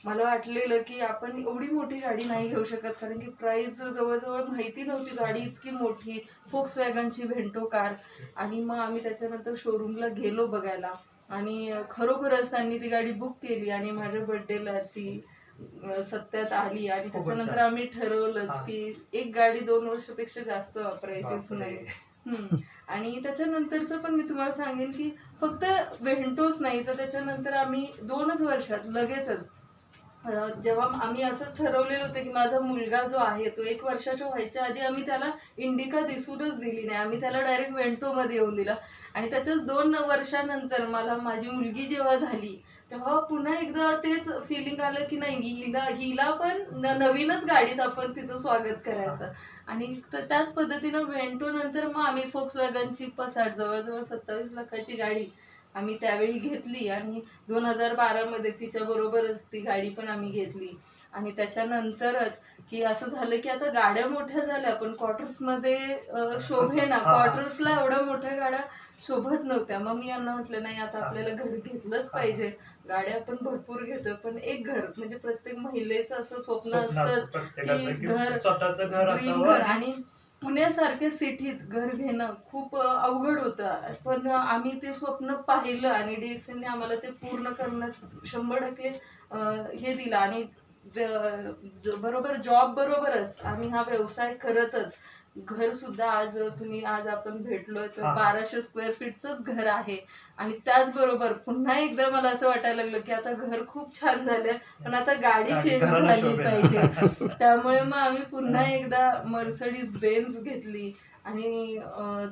मला वाटलेलं की आपण एवढी मोठी गाडी नाही घेऊ शकत, कारण की प्राइस जवळजवळ माहिती नव्हती गाडी इतकी मोठी, फोक्सवॅगनची व्हेंटो कार. आणि मग आम्ही त्याच्यानंतर शोरूमला गेलो बघायला आणि खरोखरच त्यांनी ती गाडी बुक केली आणि माझ्या बर्थडेला ती सत्यात आली. आणि त्याच्यानंतर आम्ही ठरवलंच की एक गाडी 2 वर्षापेक्षा जास्त वापरायचीच नाही. आणि त्याच्यानंतरचं पण मी तुम्हाला सांगेन की फक्त व्हेंटोच नाही, तर त्याच्यानंतर आम्ही 2च वर्षात लगेचच जेव्हा आम्ही असं ठरवलेलं होतं की माझा मुलगा जो आहे तो 1 वर्षाच्या व्हायच्या आधी आम्ही त्याला इंडिका दिसूनच दिली नाही, आम्ही त्याला डायरेक्ट व्हेंटो मध्ये येऊन दिला. आणि त्याच्याच 2 वर्षानंतर मला माझी मुलगी जेव्हा झाली तेव्हा पुन्हा एकदा तेच फिलिंग आलं की नाही, हिला पण नवीनच गाडीत आपण तिचं स्वागत करायचं. आणि त्याच पद्धतीनं व्हेंटो नंतर मग आम्ही फोक्सवॅगनची पसाट जवळजवळ 27 लाखाची गाडी आम्ही त्यावेळी घेतली आणि 2012 मध्ये तिच्या बरोबरच ती गाडी पण आम्ही घेतली. आणि त्याच्यानंतरच की असं झालं की आता गाड्या मोठ्या झाल्या पण क्वार्टर्स मध्ये शोभेना, क्वार्टर्सला एवढ्या मोठ्या गाड्या शोभत नव्हत्या. मग मी यांना म्हटलं नाही आता आपल्याला घर घेतलंच पाहिजे. गाड्या आपण भरपूर घेतोय पण एक घर म्हणजे प्रत्येक महिलेचं असं स्वप्न असतं की स्वतःचं घर असावं. आणि पुण्यासारख्या सिटीत घर घेणं खूप अवघड होतं. पण आम्ही ते स्वप्न पाहिलं आणि DXN ने आम्हाला ते पूर्ण करण्यात 100% हे दिलं. आणि बरोबर जॉब बरोबरच आम्ही हा व्यवसाय करतच घर सुद्धा आज आज आपण भेटलोय तर हा. 1200 स्क्वेअर फीटचंच घर आहे. आणि त्याचबरोबर पुन्हा एकदा मला असं वाटायला लागलं की आता घर खूप छान झालंय, पण आता गाडी गाडी चेंज घराला झाली शोभेल. पाहिजे. त्यामुळे मग आम्ही पुन्हा एकदा मर्सडीज बेन्झ घेतली आणि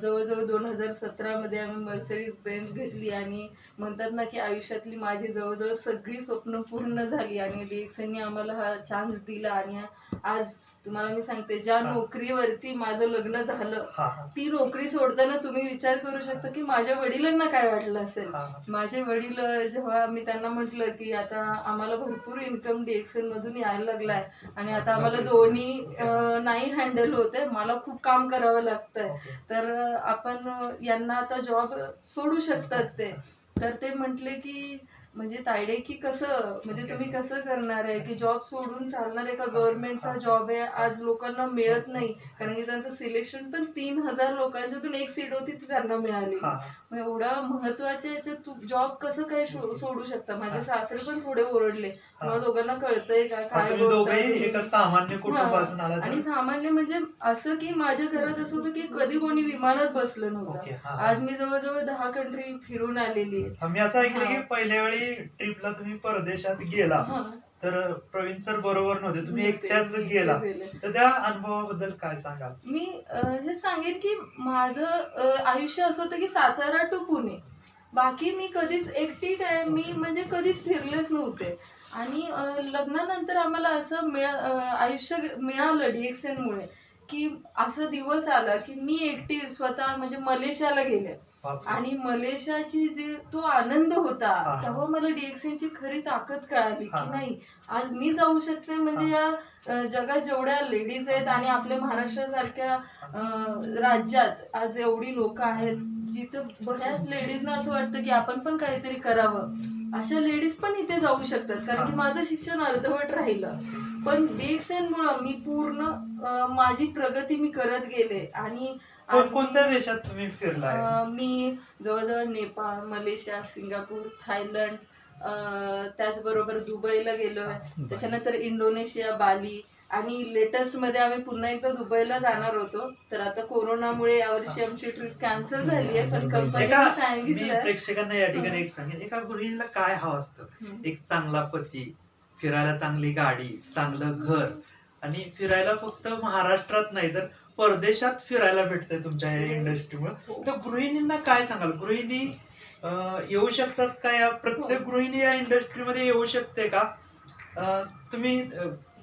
जवळजवळ 2017 मध्ये आम्ही मर्सडीज बेन्झ घेतली. आणि म्हणतात ना की आयुष्यातली माझी जवळजवळ सगळी स्वप्न पूर्ण झाली आणि DXNनी आम्हाला हा चान्स दिला. आणि आज तुम्हाला मी सांगते, ज्या हा. नोकरीवरती माझं लग्न झालं हा ती नोकरी सोडताना तुम्ही विचार करू शकता की माझ्या वडिलांना काय वाटलं असेल. हा. माझे वडील जेव्हा मी त्यांना म्हटलं की आता आम्हाला भरपूर इन्कम DXN मधून यायला लागलाय आणि आता आम्हाला दोन्ही नाही हँडल होते, मला खूप काम करावं लागतंय, ओके. तर आपण यांना आता जॉब सोडू शकतात ते. तर ते म्हटले की म्हणजे तायडे की कसं, म्हणजे तुम्ही कसं करणार आहे की जॉब सोडून चालणार आहे का, गव्हर्नमेंटचा जॉब आहे, आज लोकांना मिळत नाही, कारण की त्यांचं सिलेक्शन पण 3000 लोकांच्यातून एक सीट होती ती त्यांना मिळाली. हा. मग एवढा महत्वाच्या याच्यात तू जॉब कसं काय सोडू शकता. माझे सासरे पण थोडे ओरडले, तुम्हाला दोघांना कळतंय का, हा, काय तुम्ही बोलताय दोघेही तुम्ही? एका सामान्य कुटुंबातून आला आणि सामान्य म्हणजे असं की माझ्या घरात असं होतं की कधी कोणी विमानात बसलं ओके, नव्हतं. हा. आज मी जवळजवळ 10 कंट्री फिरून आलेली आहे. मी असं ऐकलं की हा. पहिल्या वेळी ट्रिपला तुम्ही परदेशात गेला हा. तर प्रवीण सर बरोबर नव्हते, तुम्ही नव्हते, एकट्याच मी गेला. एकटेच गेले. तर त्या अनुभवाबद्दल काय सांगाल? मी हे सांगेन की माझं आयुष्य असं होतं की सातारा टू पुणे, बाकी मी कधीच एकटी काय मी म्हणजे कधीच फिरलेच नव्हते. आणि लग्नानंतर आम्हाला असं आयुष्य मिळालं DXN मुळे की असं दिवस आला की मी एकटी स्वतः म्हणजे मलेशियाला गेले. बापरे. आणि मलेशियाची जी तो आनंद होता, हा. तेव्हा मला DXNची खरी ताकद कळाली हा. की नाही, आज मी जाऊ शकते. म्हणजे या जगात जेवढ्या लेडीज आहेत आणि आपल्या महाराष्ट्रासारख्या राज्यात आज एवढी लोक आहेत जिथं बऱ्याच लेडीजना असं वाटतं की आपण पण काहीतरी करावं, अशा लेडीज पण इथे जाऊ शकतात. कारण की माझं शिक्षण अर्धवट राहिलं, पण DXN मुळे मी पूर्ण माझी प्रगती मी करत गेले. आणि आज कोणत्या देशात तुम्ही फिरलाय? मी जवळजवळ नेपाळ, मलेशिया, सिंगापूर, थायलंड, त्याचबरोबर दुबईला गेलोय, त्याच्यानंतर इंडोनेशिया, बाली, आणि लेटेस्ट मध्ये आम्ही पुन्हा एकदा दुबईला जाणार होतो. तर आता कोरोनामुळे यावर्षी आमची ट्रिप कॅन्सल झाली आहे, पण कंपनीने मी सांगितलं. प्रेक्षकांना या ठिकाणी एक सांगेन, एका गृहिणीला काय हवं असतं? एक चांगला पती, फिरायला चांगली गाडी, चांगलं घर, आणि फिरायला फक्त महाराष्ट्रात नाही तर परदेशात फिरायला भेटतंय तुमच्या या इंडस्ट्रीमुळे. तर गृहिणींना काय सांगाल? गृहिणी येऊ शकतात का? या प्रत्येक गृहिणी या इंडस्ट्रीमध्ये येऊ शकते का? तुम्ही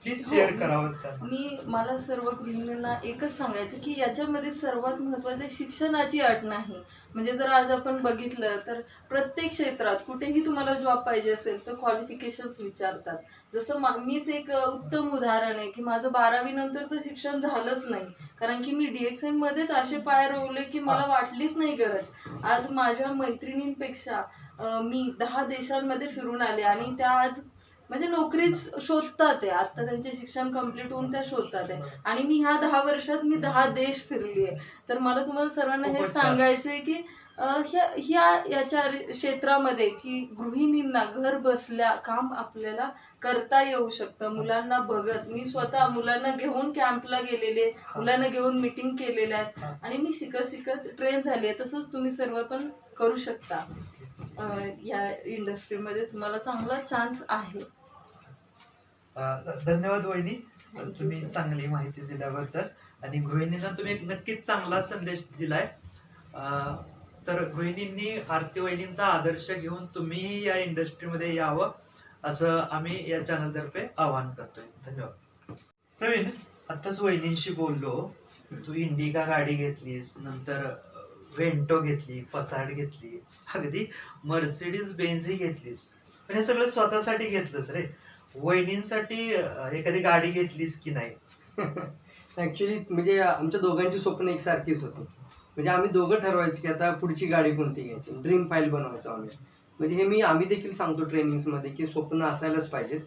प्लीज शेअर करावं त्यांना. मला सर्व गृहिणींना एकच सांगायचं की याच्यामध्ये सर्वात महत्वाचं शिक्षणाची अट नाही. म्हणजे जर आज आपण बघितलं तर प्रत्येक क्षेत्रात कुठेही तुम्हाला जॉब पाहिजे असेल तर क्वालिफिकेशन्स विचारतात. जसं मीच एक उत्तम उदाहरण आहे की माझं 12वी नंतरचं शिक्षण झालंच नाही, कारण की मी DXN मध्येच असे पाय रोवले की मला वाटलीच नाही गरज. आज माझ्या मैत्रिणींपेक्षा मी 10 देशांमध्ये फिरून आले आणि त्या आज म्हणजे नोकरीच शोधतात आहे. आता त्यांचे शिक्षण कम्प्लीट होऊन त्या शोधतात आहे. आणि मी ह्या 10 वर्षात मी 10 देश फिरली आहे. तर मला तुम्हाला सर्वांना हे खूपच छान. सांगायचंय की याच्या क्षेत्रामध्ये की गृहिणींना घर बसल्या काम आपल्याला करता येऊ शकतं. मुलांना बघत मी स्वतः मुलांना घेऊन कॅम्पला गेलेले, मुलांना घेऊन मीटिंग केलेल्या आहेत आणि मी शिकत ट्रेन झाली आहे. तसंच तुम्ही सर्व पण करू शकता. या इंडस्ट्रीमध्ये तुम्हाला चांगला चान्स आहे. धन्यवाद वहिनी, Thank you, तुम्ही sir. चांगली माहिती दिल्याबद्दल. आणि गृहिणींना तुम्ही एक नक्कीच चांगला संदेश दिलाय. तर गृहिणींनी आरती वहिनींचा आदर्श घेऊन तुम्ही या इंडस्ट्रीमध्ये यावं असं आम्ही या चॅनलतर्फे आवाहन करतोय. धन्यवाद. प्रवीण, आताच वहिनींशी बोललो, तू इंडिका गाडी घेतलीस, नंतर वेंटो घेतली, पसाट घेतली, अगदी मर्सिडीज बेन्झही घेतलीस, पण हे सगळं स्वतःसाठी घेतलंस रे. वहिनींसाठी एखादी गाडी घेतलीस की नाही? ऍक्च्युली म्हणजे आमच्या दोघांची स्वप्न एकसारखीच होती. म्हणजे आम्ही दोघं ठरवायचं की आता पुढची गाडी कोणती घ्यायची, ड्रीम फाईल बनवायचो आम्ही. म्हणजे हे आम्ही देखील सांगतो ट्रेनिंग्समध्ये की स्वप्न असायलाच पाहिजेत.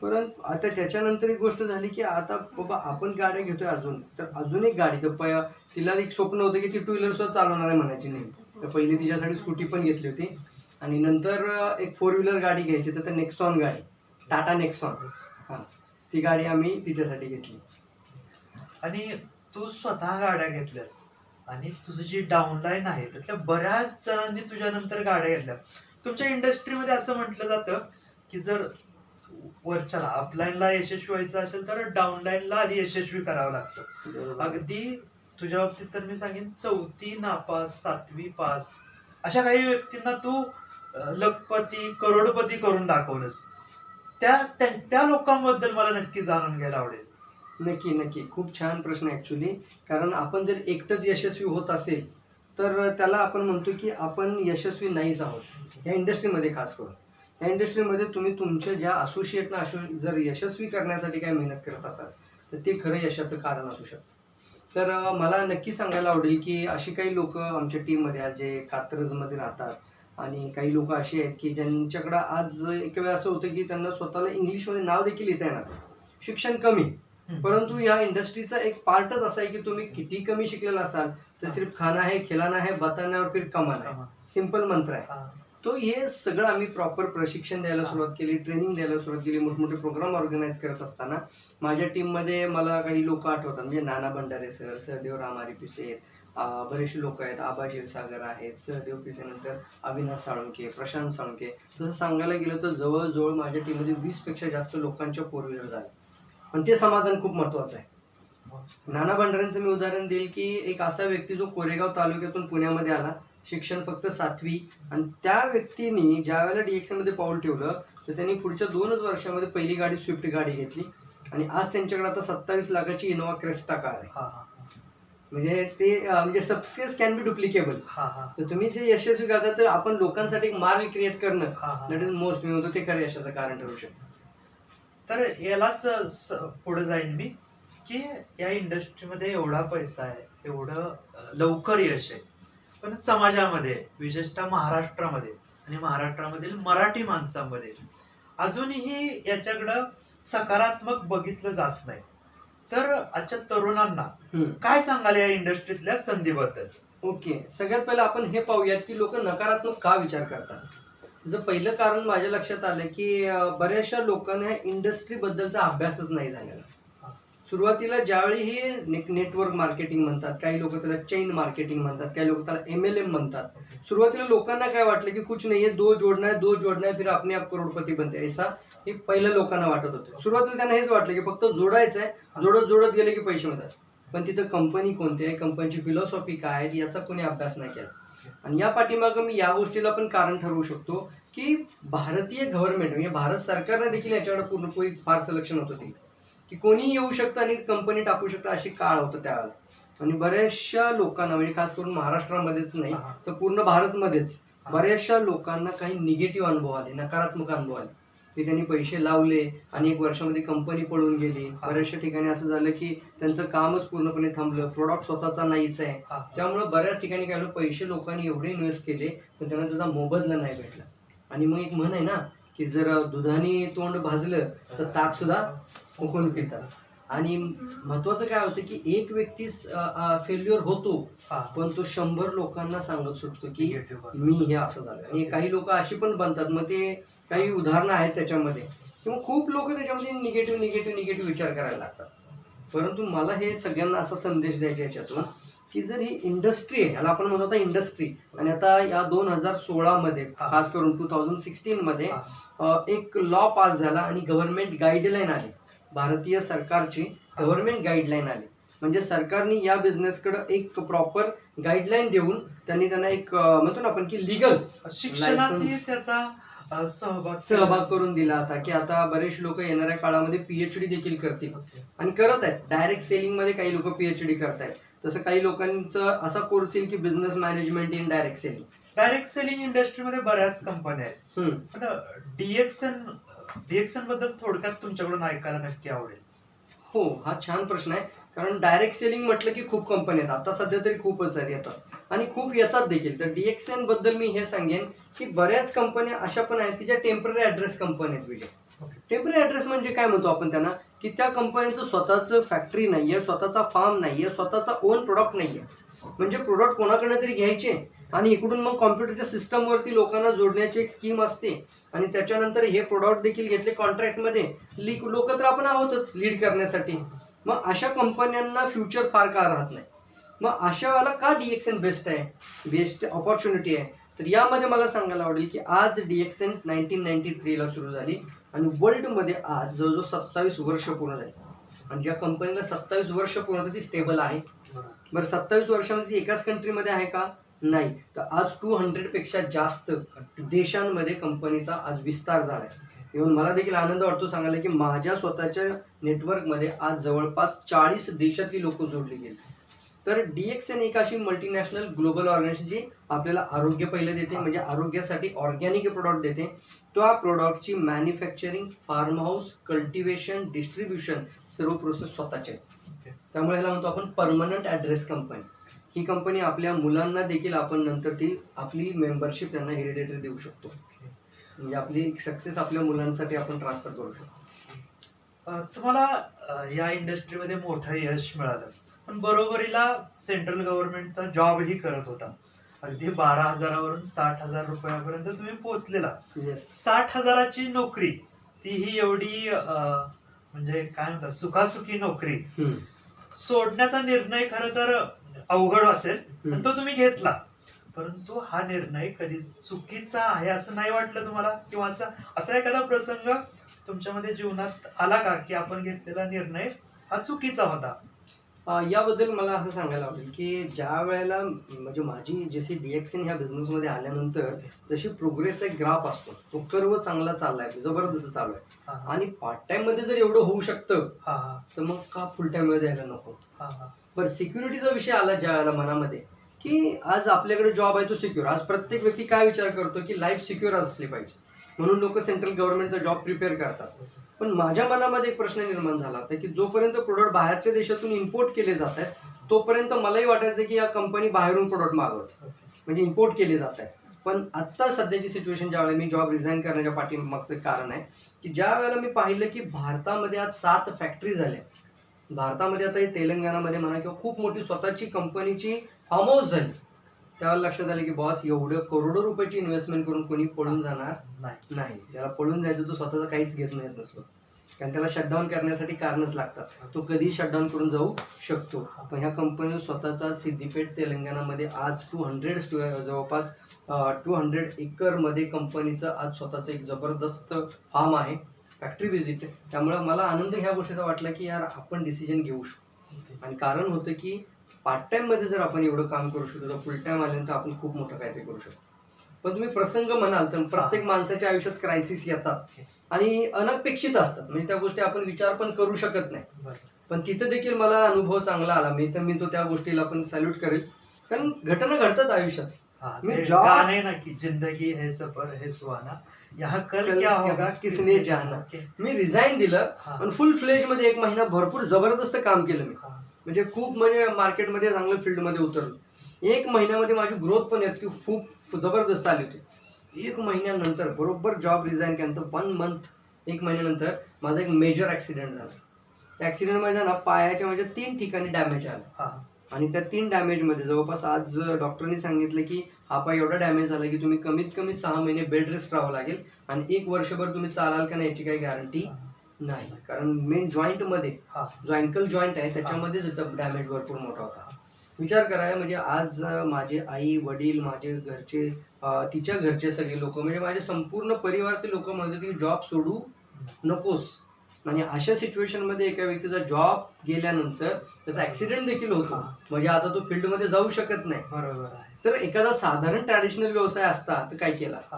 परंतु आता त्याच्यानंतर एक गोष्ट झाली की आता बाबा आपण गाड्या घेतोय अजून, तर अजून एक गाडी तर तिला एक स्वप्न होतं की ती 2 व्हीलर सुद्धा चालवणार आहे म्हणायची नाही. तर पहिली तिच्यासाठी स्कूटी पण घेतली होती आणि नंतर एक 4 व्हीलर गाडी घ्यायची, तर नेक्सॉन गाडी, टाटा नेक्सॉन, हां, ती गाडी आम्ही तिच्यासाठी घेतली. आणि तू स्वतः गाड्या घेतल्यास आणि तुझी जी डाऊनलाईन आहे त्यातल्या बऱ्याच जणांनी तुझ्यानंतर गाड्या घेतल्या. तुमच्या इंडस्ट्रीमध्ये असं म्हटलं जातं की जर वरच्याला अपलाईनला यशस्वी व्हायचं असेल तर डाऊनलाईनला आधी यशस्वी करावं लागतं. अगदी तुझ्या बाबतीत तर मी सांगेन 4थी नापास 7वी पास अशा काही व्यक्तींना तू लखपती करोडपती करून दाखवलंस. त्या लोकांबद्दल मला नक्की जाणून घ्यायला आवडेल. नक्की खूप छान प्रश्न आहे ऍक्च्युली. कारण आपण जर एकटंच यशस्वी होत असेल तर त्याला आपण म्हणतो की आपण यशस्वी नाहीच आहोत या इंडस्ट्रीमध्ये. खास करून या इंडस्ट्रीमध्ये तुम्ही तुमच्या ज्या असोसिएटना जर यशस्वी करण्यासाठी काय मेहनत करत असाल तर ते खरं यशाचं कारण असू शकतं. तर मला नक्की सांगायला आवडेल की अशी काही लोक आमच्या टीममध्ये आहेत जे कात्रजमध्ये राहतात, आणि काही लोक असे आहेत की ज्यांच्याकडं आज एक वेळ असं होतं की त्यांना स्वतःला इंग्लिशमध्ये नाव देखील लिहिता येणार, शिक्षण कमी. परंतु या इंडस्ट्रीचा एक पार्टच असा आहे की तुम्ही किती कमी शिकलेला असाल तर सिर्फ खाना है खिलाना है बताना और फिर कमाना है, सिंपल मंत्र आहे तो. हे सगळं आम्ही प्रॉपर प्रशिक्षण द्यायला सुरुवात केली, ट्रेनिंग द्यायला सुरुवात केली. मोठमोठे प्रोग्राम ऑर्गनाईज करत असताना माझ्या टीममध्ये मला काही लोक आठवतात, म्हणजे नाना भंडारे सर, सहदेव रामारी पिसे, बरेचसे लोक आहेत, आबा क्षीरसागर आहेत, सहदेव पिसे, नंतर अविनाश साळुंके, प्रशांत साळुंके. तसं सांगायला गेलं तर जवळजवळ माझ्या टीममध्ये 20पेक्षा जास्त लोकांच्या 4 व्हीलर झाल्या. पण ते समाधान खूप महत्वाचं आहे. नाना भंडारेंचं मी उदाहरण देईल की एक असा व्यक्ती जो कोरेगाव तालुक्यातून पुण्यामध्ये आला, शिक्षण फक्त 7वी, आणि त्या व्यक्तीने ज्या वेळेला DXM मध्ये पाऊल ठेवलं तर त्यांनी पुढच्या 2च वर्षामध्ये पहिली गाडी स्विफ्ट गाडी घेतली, आणि आज त्यांच्याकडे आता 27 लाखाची इनोवा क्रेस्टा कार आहे. म्हणजे ते म्हणजे सक्सेस कॅन बी डुप्लिकेबल. तर तुम्ही जे यशस्वी करता तर आपण लोकांसाठी एक मार्ग क्रिएट करणं दॅट इज मोस्ट, मी म्हणतो ते खरं यशाचं कारण ठरू शकतं. तर यालाच पुढे जाईन मी की या इंडस्ट्रीमध्ये एवढा पैसा आहे, एवढं लवकर यश आहे, पण समाजामध्ये विशेषतः महाराष्ट्रामध्ये आणि महाराष्ट्रामधील मराठी माणसांमध्ये अजूनही याच्याकडं सकारात्मक बघितलं जात नाही. तर आजच्या तरुणांना काय सांगाल या इंडस्ट्रीतल्या संधीबद्दल? ओके, सगळ्यात पहिलं आपण हे पाहूयात की लोक नकारात्मक का विचार करतात. जर पहिलं कारण माझ्या लक्षात आलं की बऱ्याचशा लोकांना ह्या इंडस्ट्री बद्दलचा अभ्यासच नाही झालेला. सुरुवातीला ज्यावेळी हे नेटवर्क मार्केटिंग म्हणतात, काही लोक त्याला चेन मार्केटिंग म्हणतात, काही लोक त्याला MLM म्हणतात. सुरुवातीला लोकांना काय वाटलं की कुछ नाही है, दो जोडना है फिर अपने आप करोडपती बनते, ऐसा हे पहिलं लोकांना वाटत होतं. सुरुवातीला त्यांना हेच वाटलं की फक्त जोडायचं आहे, जोडत गेले की पैसे मिळतात. पण तिथं कंपनी कोणती आहे, कंपनीची फिलॉसॉफी काय आहे याचा कोणी अभ्यास नाही केला. आणि या पाठीमागं मी या गोष्टीला पण कारण ठरवू शकतो की भारतीय गव्हर्नमेंट म्हणजे भारत सरकारने देखील याच्याकडे पूर्णपणे फारसं लक्ष नव्हतं दिलं, की कोणी येऊ शकतं आणि कंपनी टाकू शकतं अशी काळ होतं त्यावेळेला. आणि बऱ्याचशा लोकांना म्हणजे खास करून महाराष्ट्रामध्येच नाही तर पूर्ण भारतमध्येच बऱ्याचशा लोकांना काही निगेटिव्ह अनुभव आले, नकारात्मक अनुभव आले, की त्यांनी पैसे लावले आणि 1 वर्षामध्ये कंपनी पळून गेली. बऱ्याचशा ठिकाणी असं झालं की त्यांचं कामच पूर्णपणे थांबलं, प्रोडक्ट स्वतःचा नाहीच आहे. त्यामुळे बऱ्याच ठिकाणी काय पैसे लोकांनी एवढे इन्व्हेस्ट केले पण त्यांना त्याचा मोबदला नाही भेटला. आणि मग एक म्हण आहे ना की जर दुधाने तोंड भाजलं तर ताक सुद्धा फुकून पितात. आणि महत्वाचं काय होतं की एक व्यक्ती फेल्युअर होतो पण तो 100 लोकांना सांगत सुटतो की मी हे असं झालं. आणि काही लोक अशी पण बनतात, मग ते काही उदाहरणं आहेत त्याच्यामध्ये, किंवा खूप लोक त्याच्यामध्ये निगेटिव्ह विचार करायला लागतात. परंतु मला हे सगळ्यांना असा संदेश द्यायचा याच्यातून की जर ही इंडस्ट्री आहे, याला आपण म्हणतो इंडस्ट्री, आणि आता या 2016 मध्ये खास करून 2016 मध्ये एक लॉ पास झाला आणि गव्हर्नमेंट गाईडलाईन आली, भारतीय सरकारची गव्हर्नमेंट गाईडलाईन आली. म्हणजे सरकारने या बिझनेसकडे एक प्रॉपर गाईडलाईन देऊन त्यांना एक म्हणतो ना आपण की लिगल शिक्षणातही त्याचा सहभाग करून दिला आता, की आता बरेच लोक येणाऱ्या काळामध्ये PhD देखील करतील आणि करत आहेत. डायरेक्ट सेलिंग मध्ये काही लोक PhD करतायत. तसं काही लोकांचं असा कोर्स येईल की business management in direct selling. Direct selling इंडस्ट्रीमध्ये बऱ्याच कंपन्या आहेत, पण DXM बद्दल थोडक्यात तुमच्याकडून ऐकायला नक्की आवडेल. हो, हा छान प्रश्न आहे. कारण डायरेक्ट सेलिंग म्हटलं की खूप कंपन्या आहेत, आता सध्या तरी खूपच आहेत, येतात आणि खूप येतात देखील. तर DXM बद्दल मी हे सांगेन की बऱ्याच कंपन्या अशा पण आहेत की ज्या टेम्पररी ऍड्रेस कंपन्या आहेत. विजय, टेम्पररी ऍड्रेस म्हणजे काय म्हणतो आपण त्यांना, की त्या कंपनीचं स्वतःचं फॅक्टरी नाहीये, स्वतःचा फार्म नाहीये, स्वतःचा ओन प्रोडक्ट नाहीये. म्हणजे प्रोडक्ट कोणाकडे तरी घ्यायचे आणि इकडून मग कॉम्प्युटरच्या सिस्टमवरती लोकांना जोडण्याची एक स्कीम असते आणि त्याच्यानंतर हे प्रोडक्ट देखील घेतले कॉन्ट्रॅक्टमध्ये. लोक तर आपण आहोतच लीड करण्यासाठी. मग अशा कंपन्यांना फ्युचर फार का राहत नाही. मग अशा वेळेला का DXN बेस्ट आहे, बेस्ट ऑपॉर्च्युनिटी आहे? तर यामध्ये मला सांगायला आवडेल की आज DXN 1993ला सुरू झाली आणि वर्ल्डमध्ये आज जवळजवळ 27 वर्ष पूर्ण झाली. आणि ज्या कंपनीला 27 वर्ष पूर्ण होतं ती स्टेबल आहे. बरं, 27 वर्षामध्ये ती एकाच कंट्रीमध्ये आहे का? नाही. तर आज 200 पेक्षा जास्त देशांमध्ये कंपनीचा आज विस्तार झालाय. इव्हन मला देखील आनंद वाटतो सांगायला की माझ्या स्वतःच्या नेटवर्कमध्ये आज जवळपास 40 देशातली लोक जोडली गेली. तर DXN एक अशी मल्टीनॅशनल ग्लोबल ऑर्गनायझेशन जी आपल्याला आरोग्य पहिले देते, म्हणजे आरोग्यासाठी ऑर्गॅनिक प्रोडक्ट देते. त्या प्रोडक्टची manufacturing, farm house, cultivation, distribution सर्व प्रोसेस स्वतःचे आहेत. त्यामुळे ह्याला म्हणतो आपण परमनंट ॲड्रेस कंपनी. ही कंपनी आपल्या मुलांना देखील आपण नंतर ती आपली मेंबरशिप त्यांना हेरिडेटरी देऊ शकतो. म्हणजे आपली सक्सेस आपल्या मुलांसाठी आपण ट्रान्सफर करू शकतो. तुम्हाला या इंडस्ट्रीमध्ये मोठं यश मिळालं, पण बरोबरीला सेंट्रल गव्हर्नमेंटचा जॉबही करत होता. अगदी 12,000वरून 60,000 रुपयापर्यंत तुम्ही पोहोचलेला. येस. 60,000ची नोकरी, तीही एवढी म्हणजे काय म्हणतात सुखासुखी नोकरी सोडण्याचा निर्णय खरं तर अवघड असेल, पण तो तुम्ही घेतला. परंतु हा निर्णय कधी चुकीचा आहे असं नाही वाटलं तुम्हाला? किंवा असा एखादा प्रसंग तुमच्यामध्ये जीवनात आला का की आपण घेतलेला निर्णय हा चुकीचा होता? याबद्दल मला असं सांगायला आवडेल की ज्या वेळेला म्हणजे माझी जशी DXN ह्या बिझनेसमध्ये आल्यानंतर जशी प्रोग्रेसचा एक ग्राफ असतो, तो कर्व चांगला चाललाय, जबरदस्त चालू आहे. आणि पार्ट टाइम मध्ये जर एवढं होऊ शकतं तर मग का फुल टाइम मध्ये द्यायला नको? बरं, सिक्युरिटीचा विषय आला ज्या वेळेला मनामध्ये की आज आपल्याकडे जॉब आहे तो सिक्युअर. आज प्रत्येक व्यक्ती काय विचार करतो की लाईफ सिक्युअर असली पाहिजे, म्हणून लोक सेंट्रल गव्हर्नमेंटचा जॉब प्रिपेअर करतात. पण माझ्या मनामध्ये एक प्रश्न निर्माण झाला होता की जोपर्यंत प्रोडक्ट बाहेरच्या देशातून इम्पोर्ट केले जात आहेत तोपर्यंत मलाही वाटायचं की या कंपनी बाहेरून प्रोडक्ट मागवते, म्हणजे इम्पोर्ट केले जात आहेत. पण आत्ता सध्याची सिच्युएशन ज्यावेळेला मी जॉब रिझाईन करण्याच्या पाठीमागचं कारण आहे की ज्या वेळेला मी पाहिलं की भारतामध्ये आज 7 फॅक्टरी झाल्या. भारतामध्ये आता हे तेलंगणामध्ये म्हणा किंवा खूप मोठी स्वतःची कंपनीची फार्म हाऊस झाली. त्यावेळेला लक्षात आलं की बॉस एवढं करोडो रुपयाची इन्व्हेस्टमेंट करून कोणी पळून जाणार नाही. त्याला पळून जायचं तो स्वतःचा काहीच घेत नाही नसतो, कारण त्याला शटडाऊन करण्यासाठी कारणच लागतात. तो कधीही शटडाऊन करून जाऊ शकतो. पण ह्या कंपनीने स्वतःचा सिद्दीपेठ तेलंगणामध्ये आज 200 जवळपास 200 एकरमध्ये कंपनीचं आज स्वतःचं एक जबरदस्त फार्म आहे, फॅक्टरी व्हिजिट. त्यामुळे मला आनंद ह्या गोष्टीचा वाटला की यार आपण डिसिजन घेऊ शकतो. आणि कारण होतं की पार्ट टाइम मध्ये जर आपण एवढं काम करू शकतो तर फुल टाइम आल्यानंतर आपण खूप मोठं काहीतरी करू शकतो. पण तुम्ही प्रसंग म्हणाल तर प्रत्येक माणसाच्या आयुष्यात क्रायसिस येतात आणि अनपेक्षित असतात, म्हणजे त्या गोष्टी आपण विचार पण करू शकत नाही. पण तिथे देखील मला अनुभव चांगला आला. मी तो त्या गोष्टीला पण सॅल्यूट करेल, कारण घटना घडतात आयुष्यात. मी गाणे ना की जिंदगी है सफर है सुहाना, यहाँ कल क्या होगा किसने जाना. मी रिझाईन दिलं पण फुल फ्लेज मध्ये 1 महिना भरपूर जबरदस्त काम केलं मी, म्हणजे खूप म्हणजे मार्केटमध्ये चांगलं फील्डमध्ये उतरलो. 1 महिन्यामध्ये माझी ग्रोथ पण की खूप जबरदस्त आली होती. 1 महिन्यानंतर बरोबर जॉब रिझाईन केल्यानंतर 1 मंथ 1 महिन्यानंतर माझा एक मेजर ऍक्सिडेंट झाला. त्या ऍक्सिडेंटमध्ये ना पायाच्या माझ्या 3 ठिकाणी डॅमेज आला. आणि त्या 3 डॅमेजमध्ये जवळपास आज डॉक्टरांनी सांगितलं की हा पाय एवढा डॅमेज झाला की तुम्ही कमीत कमी 6 महिने बेड रेस्ट राहावं लागेल आणि 1 वर्षभर तुम्ही चालाल का नाही याची काही गॅरंटी नाही. कारण मेन जॉईंट मध्ये जो अँकल जॉईंट आहे त्याच्यामध्ये डॅमेज भरपूर मोठा होता. विचार करायला म्हणजे आज माझे आई वडील, माझे घरचे, तिच्या घरचे सगळे लोक, म्हणजे माझे संपूर्ण परिवारातील लोक म्हणतात की जॉब सोडू नकोस. आणि अशा सिच्युएशन मध्ये एका व्यक्तीचा जॉब गेल्यानंतर त्याचा ऍक्सिडेंट देखील होतो, म्हणजे आता तो फील्डमध्ये जाऊ शकत नाही. बरोबर आहे. तर एखादा साधारण ट्रॅडिशनल व्यवसाय असता तर काय केला असता,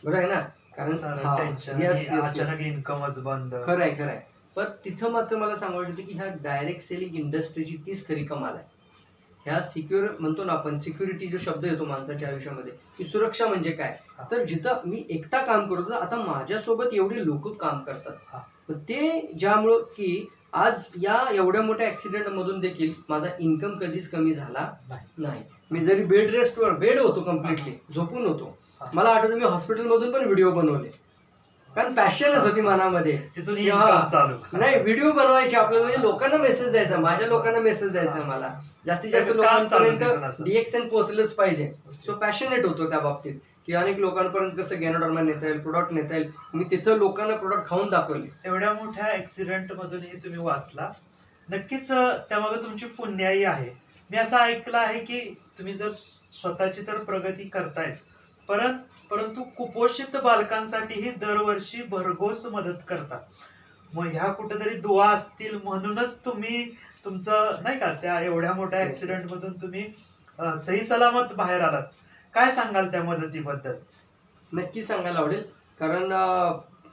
बरोबर आहे ना? कारण अचानक इन्कमच बंद. खरंय. पण तिथं मात्र मला सांगायचं होतं की ह्या डायरेक्ट सेलिंग इंडस्ट्रीची तीच खरी कमाल आहे. ह्या सिक्युअर म्हणतो ना आपण, सिक्युरिटी जो शब्द येतो माणसाच्या आयुष्यामध्ये, की सुरक्षा म्हणजे काय, तर जिथं मी एकटा काम करतो आता माझ्यासोबत एवढे लोक काम करतात. ते ज्यामुळं की आज या एवढ्या मोठ्या ऍक्सिडेंट मधून देखील माझा इन्कम कधीच कमी झाला नाही. मी जरी बेड होतो, कम्प्लिटली झोपून होतो. मला आठवतं मी हॉस्पिटल मधून पण व्हिडिओ बनवले, कारण पॅशनच होती मनामध्ये. तिथून नाही, व्हिडिओ बनवायचे आपल्याला, म्हणजे लोकांना मेसेज द्यायचा, माझ्या लोकांना मेसेज द्यायचा, मला जास्तीत जास्त लोकांपर्यंत DXN पोहोचलंच पाहिजे. सो पॅशनेट होतो त्या बाबतीत की अनेक लोकांपर्यंत कसं गॅनोडर्मा नेता येईल, प्रोडक्ट नेता येईल. मी तिथं लोकांना प्रोडक्ट खाऊन दाखवले. एवढ्या मोठ्या ऍक्सिडेंट मधूनही तुम्ही वाचला. नक्कीच त्यामागे तुमची पुण्याई आहे. मी असं ऐकलं आहे की तुम्ही जर स्वतःची तर प्रगती करतायत, परंतु कुपोषित बालकांसाठीही दरवर्षी भरघोस मदत करता. मग ह्या कुठेतरी दुआ असतील म्हणूनच तुम्ही तुमचं नाही का त्या एवढ्या मोठ्या Yes, ऍक्सिडेंट मधून तुम्ही सही सलामत बाहेर आलात. काय सांगाल त्या मदतीबद्दल? नक्की सांगायला आवडेल. कारण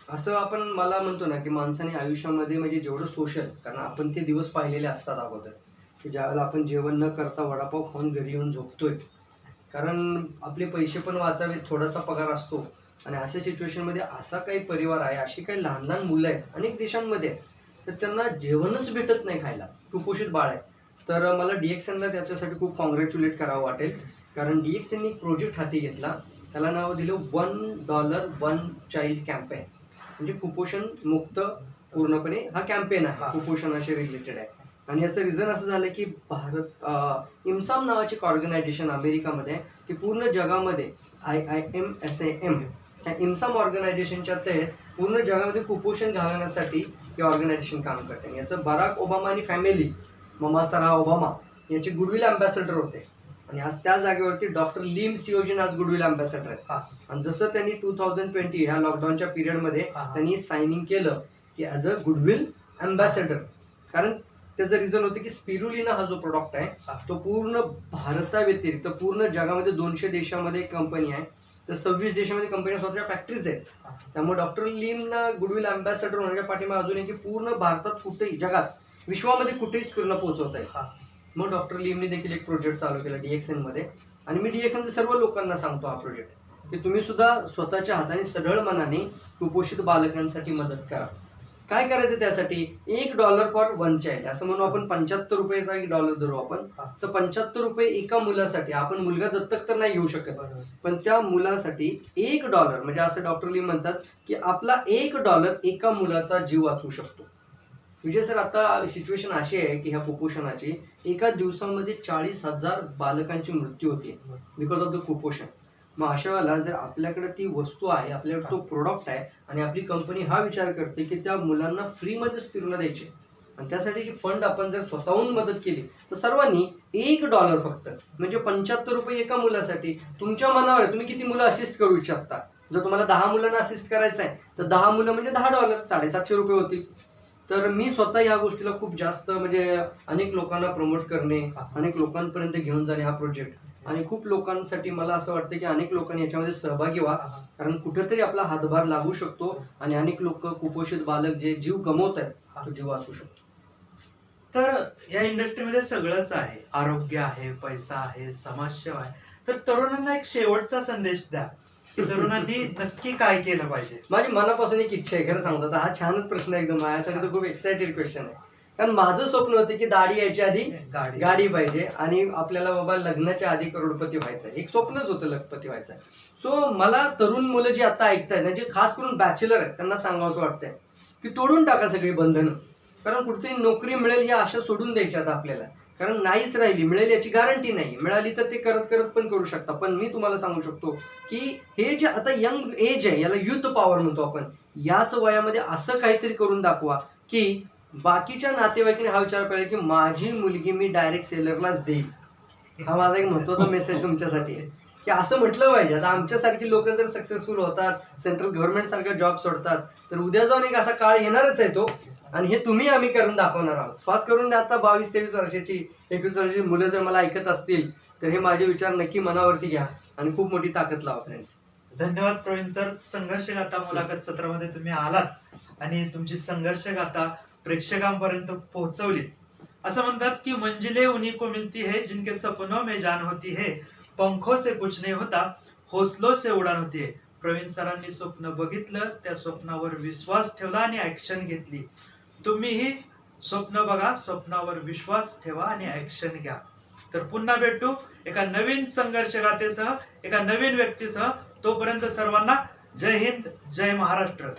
असं आपण मला म्हणतो ना, की माणसाने आयुष्यामध्ये म्हणजे जेवढं सोशल, कारण आपण ते दिवस पाहिलेले असतात अगोदर, की ज्यावेळेला आपण जेवण न करता वडापाव खाऊन घरी येऊन झोपतोय. कारण आपले पैसे पण वाचावेत, थोडासा पगार असतो आणि अशा सिच्युएशनमध्ये असा काही परिवार आहे, अशी काही लहान लहान मुलं आहेत अनेक देशांमध्ये आहेत, तर त्यांना जेवणच भेटत नाही खायला, कुपोषित बाळ आहे. तर मला DXNला त्याच्यासाठी खूप कॉंग्रॅच्युलेट करावं वाटेल. कारण DXNने एक प्रोजेक्ट हाती घेतला, त्याला नाव दिलं $1 1 चाइल्ड कॅम्पेन. म्हणजे कुपोषण मुक्त पूर्णपणे हा कॅम्पेन आहे, कुपोषणाशी रिलेटेड आहे. आणि याचं रिझन असं झालं की भारत इम्साम नावाची एक ऑर्गनायझेशन अमेरिकामध्ये आहे, की पूर्ण जगामध्ये IIMSAM ह्या इम्साम ऑर्गनायझेशनच्या तहत पूर्ण जगामध्ये कुपोषण घालवण्यासाठी हे ऑर्गनायझेशन काम करते. आणि याचं बराक ओबामा आणि फॅमिली, ममा सरा ओबामा यांचे गुडविल अँबॅसेडर होते. आणि आज त्या जागेवरती डॉक्टर लिम सिओजिन आज गुडविल अँबॅसेडर आहेत. आणि जसं त्यांनी 2020 ह्या लॉकडाऊनच्या पिरियडमध्ये त्यांनी सायनिंग केलं की ॲज अ गुडविल अँबॅसेडर. कारण त्याचं रिझन होतं की स्पिरुलिना हा जो प्रोडक्ट आहे तो पूर्ण भारताव्यतिरिक्त पूर्ण जगामध्ये 200 देशामध्ये कंपनी आहे, तर 26 देशामध्ये कंपन्या स्वतःच्या फॅक्टरीज आहेत. त्यामुळे डॉक्टर लिमना गुडविल अँबॅसेडर होण्याच्या पाठीमागे अजून आहे की पूर्ण भारतात कुठेही जगात विश्वामध्ये कुठेही स्पिरुला पोहोचवत आहे. मग डॉक्टर लिमने देखील एक प्रोजेक्ट चालू केला DXNमध्ये. आणि मी DXNच्या सर्व लोकांना सांगतो हा प्रोजेक्ट की तुम्ही सुद्धा स्वतःच्या हाताने सढळ मनाने कुपोषित बालकांसाठी मदत करा. काय करायचं त्यासाठी? $1 फॉर 1 चाइल्ड, असं म्हणून आपण $75चा $1 धरू आपण, तर $75 एका मुलासाठी. आपण मुलगा दत्तक तर नाही घेऊ शकत, पण त्या मुलासाठी $1 म्हणजे असं डॉक्टर लिम म्हणतात की आपला $1 एका मुलाचा जीव वाचवू शकतो. विजय सर, आता सिच्युएशन अशी आहे की ह्या कुपोषणाची एका दिवसामध्ये 40,000 बालकांची मृत्यू होते बिकॉज ऑफ द कुपोषण. मग अशा वेळेला जर आपल्याकडे ती वस्तू आहे, आपल्याकडे तो प्रोडक्ट आहे आणि आपली कंपनी हा विचार करते की त्या मुलांना फ्रीमध्ये स्पिरुला द्यायचे, आणि त्यासाठी फंड आपण जर स्वतःहून मदत केली तर सर्वांनी $1 फक्त म्हणजे $75 एका मुलासाठी. तुमच्या मनावर आहे तुम्ही किती मुलं असिस्ट करू इच्छिता. जर तुम्हाला 10 मुलांना असिस्ट करायचं आहे तर 10 मुलं म्हणजे $10 $750 होतील. तर मी स्वतः ह्या गोष्टीला खूप जास्त म्हणजे अनेक लोकांना प्रमोट करणे, अनेक लोकांपर्यंत घेऊन जाणे हा प्रोजेक्ट, आणि खूप लोकांसाठी मला असं वाटतं की अनेक लोकांनी याच्यामध्ये सहभागी व्हा. कारण कुठेतरी आपला हातभार लागू शकतो आणि अनेक लोक कुपोषित बालक जे जीव गमवत आहेत तो जीव वाचू शकतो. तर या इंडस्ट्रीमध्ये सगळंच आहे, आरोग्य आहे, पैसा आहे, समाजसेवा आहे. तर तरुणांना एक शेवटचा संदेश द्या की तरुणांनी नक्की काय केलं पाहिजे. माझी मनापासून एक इच्छा आहे, खरं सांगतो तर हा छानच प्रश्न आहे एकदम, माझ्यासाठी तर खूप एक्सायटेड क्वेश्चन आहे. कारण माझं स्वप्न होतं की दाढी यायच्या आधी गाडी पाहिजे आणि आपल्याला बाबा लग्नाच्या आधी करोडपती व्हायचं आहे. एक स्वप्नच होतं लखपती व्हायचं. सो मला तरुण मुलं जी आता ऐकतायत, म्हणजे खास करून बॅचलर आहेत, त्यांना सांगावंसं वाटतंय की तोडून टाका सगळी बंधनं. कारण कुठेतरी नोकरी मिळेल ही आशा सोडून द्यायची आता आपल्याला. कारण नाहीच राहिली, मिळेल याची गॅरंटी नाही. मिळाली तर ते करत करत पण करू शकता. पण मी तुम्हाला सांगू शकतो की हे जे आता यंग एज आहे, याला युथ पॉवर म्हणतो आपण, याच वयामध्ये असं काहीतरी करून दाखवा की बाकीच्या नातेवाईकांनी हा विचार करेल की माझी मुलगी मी डायरेक्ट सेलरलाच देईल. हा माझा एक महत्वाचा मेसेज तुमच्यासाठी आहे की असं म्हटलं पाहिजे. आता आमच्यासारखी लोक जर सक्सेसफुल होतात, सेंट्रल गव्हर्नमेंट सारखा जॉब सोडतात, तर उद्या जाऊन एक असा काळ येणारच आहे तो, आणि हे तुम्ही आम्ही करून दाखवणार आहोत. खास करून आता 22-23 वर्षाची 21 वर्षाची मुलं जर मला ऐकत असतील तर हे माझे विचार नक्की मनावरती घ्या आणि खूप मोठी ताकद लावा फ्रेंड्स. धन्यवाद प्रवीण सर. संघर्ष गाथा मुलाखत सत्रामध्ये तुम्ही आलात आणि तुमची संघर्ष गाथा प्रेक्षकांपर्यंत पोहोचवली. असं म्हणतात की मंजिले उन्हीं को मिलती है जिनके सपनों में जान होती है, पंखों से कुछ नहीं होता, हौसलों से उडान होती है. प्रवीण सरांनी स्वप्न बघितलं, त्या स्वप्नावर विश्वास ठेवला आणि ऍक्शन घेतली. तुम्हीही स्वप्न बघा, स्वप्नावर विश्वास ठेवा आणि ऍक्शन घ्या. तर पुन्हा भेटू एका नवीन संघर्ष गाथेसह, एका नवीन व्यक्तीसह. तोपर्यंत सर्वांना जय हिंद, जय महाराष्ट्र.